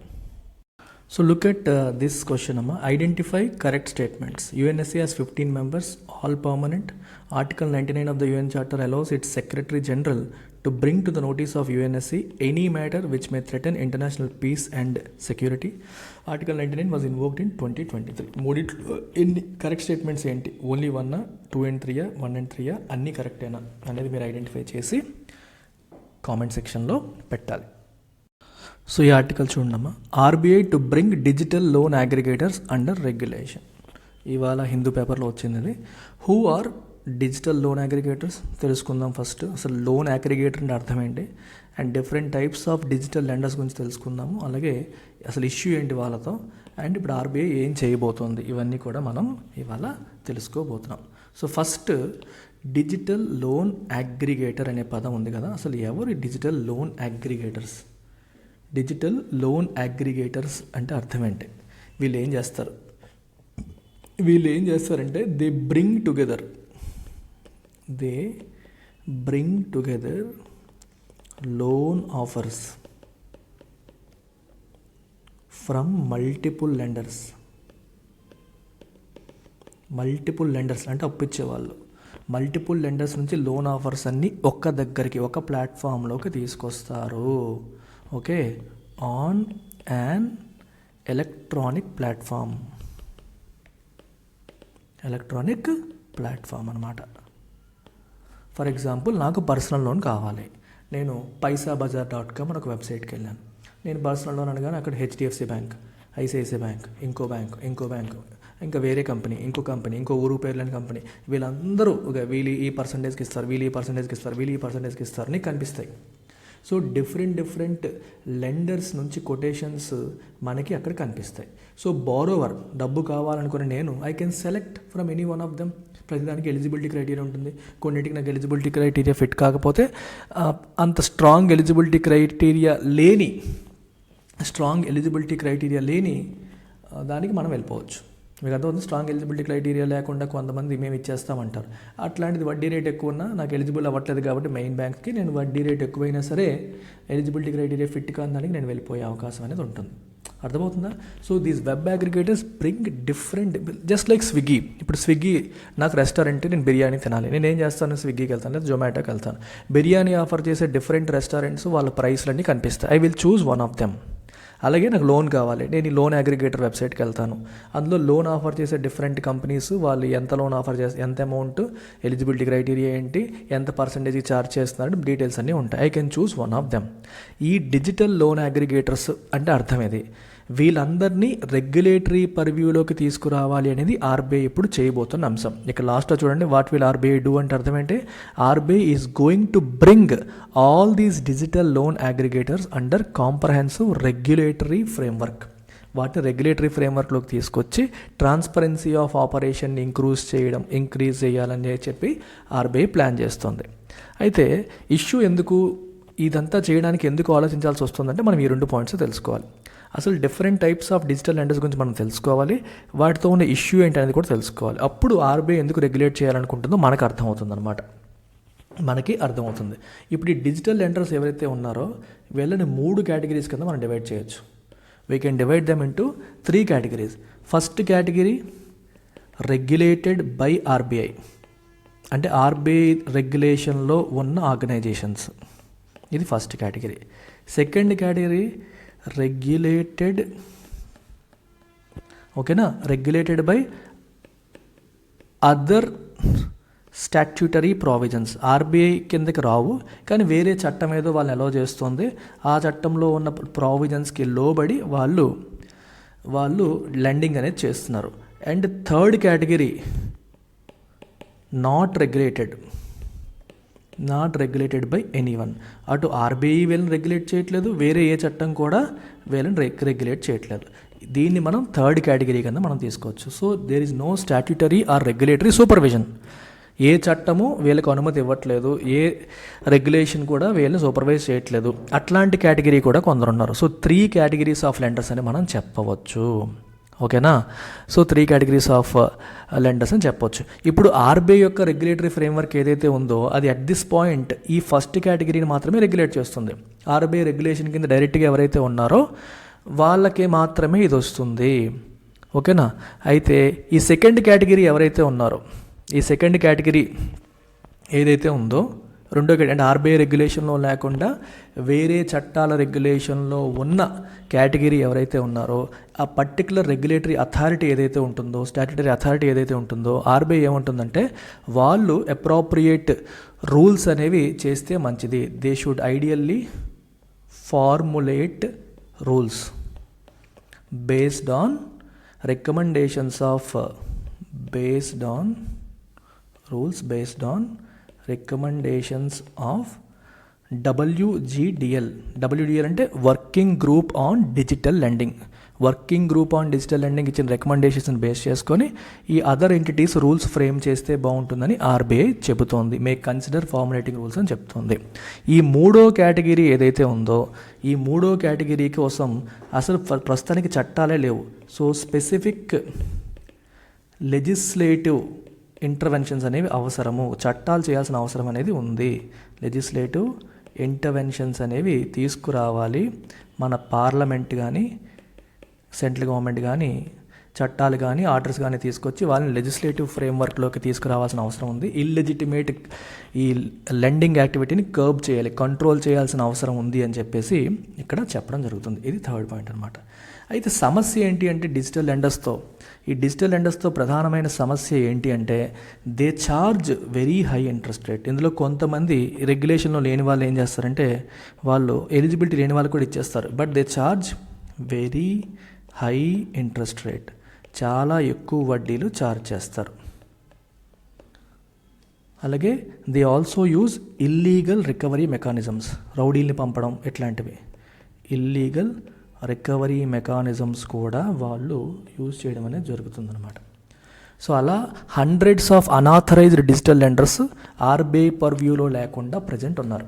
So look at this question. Identify correct statements. UNSC has 15 members, all permanent. Article 99 of the UN Charter allows its Secretary General to bring to the notice of UNSC any matter which may threaten international peace and security. Article 99 was invoked in 2023. మూడిట్లో ఎన్ని correct statements ఏంటి, only 1, 2 and 3, 1 and 3 అన్నీ కరెక్టేనా అనేది మీరు identify చేసి comment సెక్షన్లో పెట్టాలి. సో ఈ ఆర్టికల్ చూడమ్మా, RBI to bring digital loan aggregators under regulation. ఇవాళ హిందూ పేపర్లో వచ్చింది ఇది. Who are digital loan aggregators తెలుసుకుందాం ఫస్ట్. అసలు లోన్ అగ్రిగేటర్ అంటే అర్థం ఏంటి, and different types of digital lenders గురించి తెలుసుకుందాము. అలాగే అసలు ఇష్యూ ఏంటి వాళ్ళతో, అండ్ ఇప్పుడు ఆర్బీఐ ఏం చేయబోతోంది, ఇవన్నీ కూడా మనం ఇవాళ తెలుసుకోబోతున్నాం. So first digital loan aggregator అనే పదం ఉంది కదా, అసలు ఎవరు digital loan aggregators? Digital loan aggregators అంటే అర్థం ఏంటి? వీళ్ళు ఏం చేస్తారంటే they bring together loan offers from multiple lenders అంటే అప్పిచ్చేవాళ్ళు. మల్టిపుల్ లెండర్స్ నుంచి లోన్ ఆఫర్స్ అన్నీ ఒక్క దగ్గరికి, ఒక ప్లాట్ఫామ్లోకి తీసుకొస్తారు. Okay, on an electronic platform అన్నమాట. ఫర్ ఎగ్జాంపుల్, నాకు పర్సనల్ లోన్ కావాలి. నేను paisabazar.com అని ఒక వెబ్సైట్కి వెళ్ళాను. నేను పర్సనల్ లోన్ అనగానే అక్కడ హెచ్డిఎఫ్సి బ్యాంక్, ఐసిఐసిఐ బ్యాంక్, ఇంకో బ్యాంక్, ఇంకా వేరే కంపెనీ, ఇంకో ఊరు పేరు లేని కంపెనీ, వీళ్ళందరూ వీళ్ళు ఈ పర్సంటేజ్కి ఇస్తారు, వీళ్ళు ఈ పర్సంటేజ్కి ఇస్తారు నీకు కనిపిస్తాయి. సో డిఫరెంట్ లెండర్స్ నుంచి కొటేషన్స్ మనకి అక్కడ కనిపిస్తాయి. సో బారోవర్ డబ్బు కావాలనుకుని నేను I can select from any one of them. ప్రతిదానికి ఎలిజిబిలిటీ క్రైటీరియా ఉంటుంది. కొన్నిటికి నాకు ఎలిజిబిలిటీ క్రైటీరియా ఫిట్ కాకపోతే అంత స్ట్రాంగ్ ఎలిజిబిలిటీ క్రైటీరియా లేని దానికి మనం వెళ్ళిపోవచ్చు. మీకు అర్థమవుతుంది. స్ట్రాంగ్ ఎలిజిబిలిటీ క్రైటీరియా లేకుండా కొంతమంది మేము ఇచ్చేస్తామంటారు. అట్లాంటిది వడ్డీ రేట్ ఎక్కువ ఉన్నా నాకు ఎలిజిబుల్ అవ్వట్లేదు కాబట్టి మెయిన్ బ్యాంక్కి నేను వడ్డీ రేట్ ఎక్కువైనా సరే ఎలిజిబిలిటీ క్రైటీరియా ఫిట్ కాని దానికి నేను వెళ్ళిపోయే అవకాశం అనేది ఉంటుంది. అర్థమవుతుందా? So these web aggregators bring different, just like Swiggy. ఇప్పుడు స్విగ్గీ నాకు రెస్టారెంట్, నేను బిర్యానీ తినాలి, నేను ఏం చేస్తాను, స్విగ్గీకి వెళ్తాను లేదా జొమాటోకి వెళ్తాను. బిర్యానీ ఆఫర్ చేసే డిఫరెంట్ రెస్టారెంట్స్ వాళ్ళ ప్రైస్లన్నీ కనిపిస్తాయి. I will choose one of them. అలాగే నాకు లోన్ కావాలి, నేను ఈ లోన్ అగ్రిగేటర్ వెబ్సైట్కి వెళ్తాను. అందులో లోన్ ఆఫర్ చేసే డిఫరెంట్ కంపెనీస్ వాళ్ళు ఎంత లోన్ ఆఫర్ చేస్తారు, ఎంత అమౌంట్, ఎలిజిబిలిటీ క్రైటీరియా ఏంటి, ఎంత పర్సంటేజ్కి ఛార్జ్ చేస్తున్నారు, డీటెయిల్స్ అన్నీ ఉంటాయి. I can choose one of them. ఈ డిజిటల్ లోన్ అగ్రిగేటర్స్ అంటే అర్థం ఇది. వీళ్ళందరినీ రెగ్యులేటరీ పర్వ్యూలోకి తీసుకురావాలి అనేది ఆర్బీఐ ఇప్పుడు చేయబోతున్న అంశం. ఇక లాస్ట్లో చూడండి, వాట్ విల్ ఆర్బీఐ డూ అంటే అర్థం ఏంటి, RBI is going to bring all these digital loan aggregators under comprehensive regulatory framework. వాటిని రెగ్యులేటరీ ఫ్రేమ్వర్క్లోకి తీసుకొచ్చి ట్రాన్స్పరెన్సీ ఆఫ్ ఆపరేషన్ని ఇంక్రీజ్ చేయాలని చెప్పి ఆర్బీఐ ప్లాన్ చేస్తుంది. అయితే ఇష్యూ ఎందుకు, ఇదంతా చేయడానికి ఎందుకు ఆలోచించాల్సి వస్తుందంటే మనం ఈ 2 పాయింట్స్ తెలుసుకోవాలి. అసలు different types of digital lenders గురించి మనం తెలుసుకోవాలి, వాటితో ఉన్న ఇష్యూ ఏంటి అనేది కూడా తెలుసుకోవాలి. అప్పుడు ఆర్బీఐ ఎందుకు రెగ్యులేట్ చేయాలనుకుంటుందో మనకు అర్థమవుతుంది. ఇప్పుడు ఈ డిజిటల్ లెండర్స్ ఎవరైతే ఉన్నారో వీళ్ళని 3 కేటగిరీస్ కింద మనం డివైడ్ చేయొచ్చు. We can divide them into 3 categories. First category regulated by RBI, అంటే ఆర్బీఐ రెగ్యులేషన్లో ఉన్న ఆర్గనైజేషన్స్, ఇది first category. Second category regulated by other statutory provisions. RBI కిందకి రావు కానీ వేరే చట్టం ఏదో వాళ్ళని అలౌ చేస్తుంది, ఆ చట్టంలో ఉన్న ప్రావిజన్స్కి లోబడి వాళ్ళు లెండింగ్ అనేది చేస్తున్నారు. And third category not regulated by anyone. అటు ఆర్బీఐ వీళ్ళని రెగ్యులేట్ చేయట్లేదు, వేరే ఏ చట్టం కూడా వీళ్ళని రెగ్యులేట్ చేయట్లేదు. దీన్ని మనం థర్డ్ కేటగిరీ కింద మనం తీసుకోవచ్చు. So there is no statutory or regulatory supervision. ఏ చట్టము వీళ్ళకి అనుమతి ఇవ్వట్లేదు, ఏ రెగ్యులేషన్ కూడా వీళ్ళని సూపర్వైజ్ చేయట్లేదు. అట్లాంటి కేటగిరీ కూడా కొందరు ఉన్నారు. సో 3 కేటగిరీస్ ఆఫ్ లెండర్స్ అని మనం చెప్పవచ్చు. ఓకేనా? సో 3 కేటగిరీస్ ఆఫ్ లెండర్స్ అని చెప్పొచ్చు. ఇప్పుడు ఆర్బీఐ యొక్క రెగ్యులేటరీ ఫ్రేమ్వర్క్ ఏదైతే ఉందో అది అట్ దిస్ పాయింట్ ఈ ఫస్ట్ కేటగిరీని మాత్రమే రెగ్యులేట్ చేస్తుంది. ఆర్బీఐ రెగ్యులేషన్ కింద డైరెక్ట్గా ఎవరైతే ఉన్నారో వాళ్ళకే మాత్రమే ఇది వస్తుంది. ఓకేనా? అయితే ఈ సెకండ్ కేటగిరీ ఎవరైతే ఉన్నారో, ఈ సెకండ్ కేటగిరీ ఏదైతే ఉందో, రెండో కేటగిరీ అంటే ఆర్బీఐ రెగ్యులేషన్లో లేకుండా వేరే చట్టాల రెగ్యులేషన్లో ఉన్న కేటగిరీ ఎవరైతే ఉన్నారో ఆ పర్టికులర్ రెగ్యులేటరీ అథారిటీ ఏదైతే ఉంటుందో, స్టాట్యూటరీ అథారిటీ ఏదైతే ఉంటుందో, ఆర్బీఐ ఏముంటుందంటే వాళ్ళు అప్రోప్రియేట్ రూల్స్ అనేవి చేస్తే మంచిది. They should ideally formulate rules based on recommendations of WGDL. WGDL అంటే working group on digital lending. Working group on digital lending ఇచ్చిన రికమెండేషన్స్ని బేస్ చేసుకొని ఈ అదర్ ఎంటిటీస్ రూల్స్ ఫ్రేమ్ చేస్తే బాగుంటుందని ఆర్బీఐ చెబుతోంది. మే కన్సిడర్ ఫార్ములేటింగ్ రూల్స్ అని చెప్తోంది. ఈ మూడో కేటగిరీ ఏదైతే ఉందో ఈ మూడో కేటగిరీ కోసం అసలు ప్రస్తుతానికి చట్టాలే లేవు. సో స్పెసిఫిక్ లెజిస్లేటివ్ ఇంటర్వెన్షన్స్ అనేవి అవసరము, చట్టాలు చేయాల్సిన అవసరం అనేది ఉంది. లెజిస్లేటివ్ ఇంటర్వెన్షన్స్ అనేవి తీసుకురావాలి. మన పార్లమెంట్ కానీ సెంట్రల్ గవర్నమెంట్ కానీ చట్టాలు కానీ ఆర్డర్స్ కానీ తీసుకొచ్చి వాళ్ళని లెజిస్లేటివ్ ఫ్రేమ్వర్క్లోకి తీసుకురావాల్సిన అవసరం ఉంది. ఇల్లెజిటిమేట్ ఈ లెండింగ్ యాక్టివిటీని కర్బ్ చేయాలి, కంట్రోల్ చేయాల్సిన అవసరం ఉంది అని చెప్పేసి ఇక్కడ చెప్పడం జరుగుతుంది. ఇది థర్డ్ పాయింట్ అనమాట. అయితే సమస్య ఏంటి అంటే ఈ డిజిటల్ లెండర్స్తో ప్రధానమైన సమస్య ఏంటి అంటే they charge very high interest rate. ఇందులో కొంతమంది రెగ్యులేషన్లో లేని వాళ్ళు ఏం చేస్తారంటే వాళ్ళు ఎలిజిబిలిటీ లేని వాళ్ళు కూడా ఇచ్చేస్తారు. But they charge very high interest rate, చాలా ఎక్కువ వడ్డీలు ఛార్జ్ చేస్తారు. అలాగే they also use illegal recovery mechanisms, రౌడీల్ని పంపడం ఇట్లాంటివి ఇల్లీగల్ రికవరీ మెకానిజమ్స్ కూడా వాళ్ళు యూజ్ చేయడం అనేది జరుగుతుందన్నమాట. సో అలా hundreds of unauthorized digital lenders RBI పర్వ్యూలో లేకుండా ప్రజెంట్ ఉన్నారు.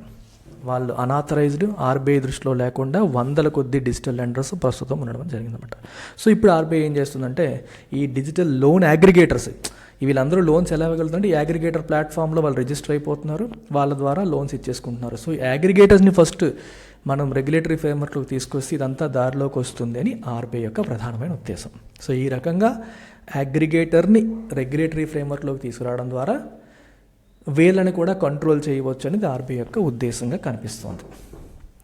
వాళ్ళు అనాథరైజ్డ్ ఆర్బీఐ దృష్టిలో లేకుండా వందల కొద్ది డిజిటల్ లెండర్స్ ప్రస్తుతం ఉండడం జరిగిందన్నమాట. సో ఇప్పుడు ఆర్బీఐ ఏం చేస్తుందంటే ఈ డిజిటల్ లోన్ అగ్రిగేటర్స్, వీళ్ళందరూ లోన్స్ ఎలా ఇవ్వగలుగుతారంటే ఈ అగ్రిగేటర్ ప్లాట్ఫామ్లో వాళ్ళు రిజిస్టర్ అయిపోతున్నారు, వాళ్ళ ద్వారా లోన్స్ ఇచ్చేసుకుంటున్నారు. సో ఈ అగ్రిగేటర్స్ని ఫస్ట్ మనం రెగ్యులేటరీ ఫ్రేమ్వర్క్లోకి తీసుకొస్తే ఇదంతా దారిలోకి వస్తుంది అని ఆర్బీఐ యొక్క ప్రధానమైన ఉద్దేశం. సో ఈ రకంగా అగ్రిగేటర్ని రెగ్యులేటరీ ఫ్రేమ్వర్క్లోకి తీసుకురావడం ద్వారా వీళ్ళని కూడా కంట్రోల్ చేయవచ్చు అనేది ఆర్బీఐ యొక్క ఉద్దేశంగా కనిపిస్తుంది.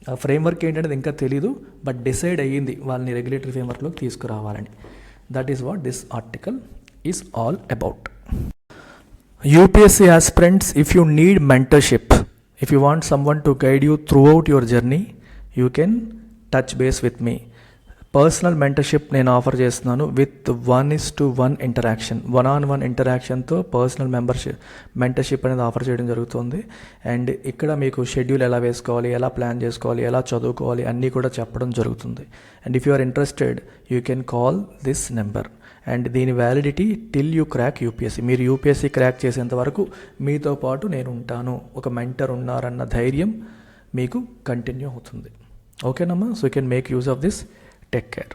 ఆ ఫ్రేమ్వర్క్ ఏంటనేది ఇంకా తెలీదు, బట్ డిసైడ్ అయ్యింది వాళ్ళని రెగ్యులేటరీ ఫ్రేమ్వర్క్లోకి తీసుకురావాలని. That is what this article is all about. UPSC aspirants, if you need mentorship, if you want someone to guide you throughout your journey, you can touch base with me. Personal mentorship నేను offer చేస్తున్నాను with 1:1 interaction, 1-on-1 ఇంటరాక్షన్తో personal mentorship అనేది offer చేయడం జరుగుతుంది. And ఇక్కడ మీకు schedule ఎలా వేసుకోవాలి, ఎలా ప్లాన్ చేసుకోవాలి, ఎలా చదువుకోవాలి అన్నీ కూడా చెప్పడం జరుగుతుంది. And if you are interested you can call this number. And దీని validity till you crack UPSC. మీరు యూపీఎస్సీ క్రాక్ చేసేంత వరకు మీతో పాటు నేను ఉంటాను, ఒక మెంటర్ ఉన్నారన్న ధైర్యం మీకు కంటిన్యూ అవుతుంది. ఓకేనమ్మా? So you can make use of this. Take care.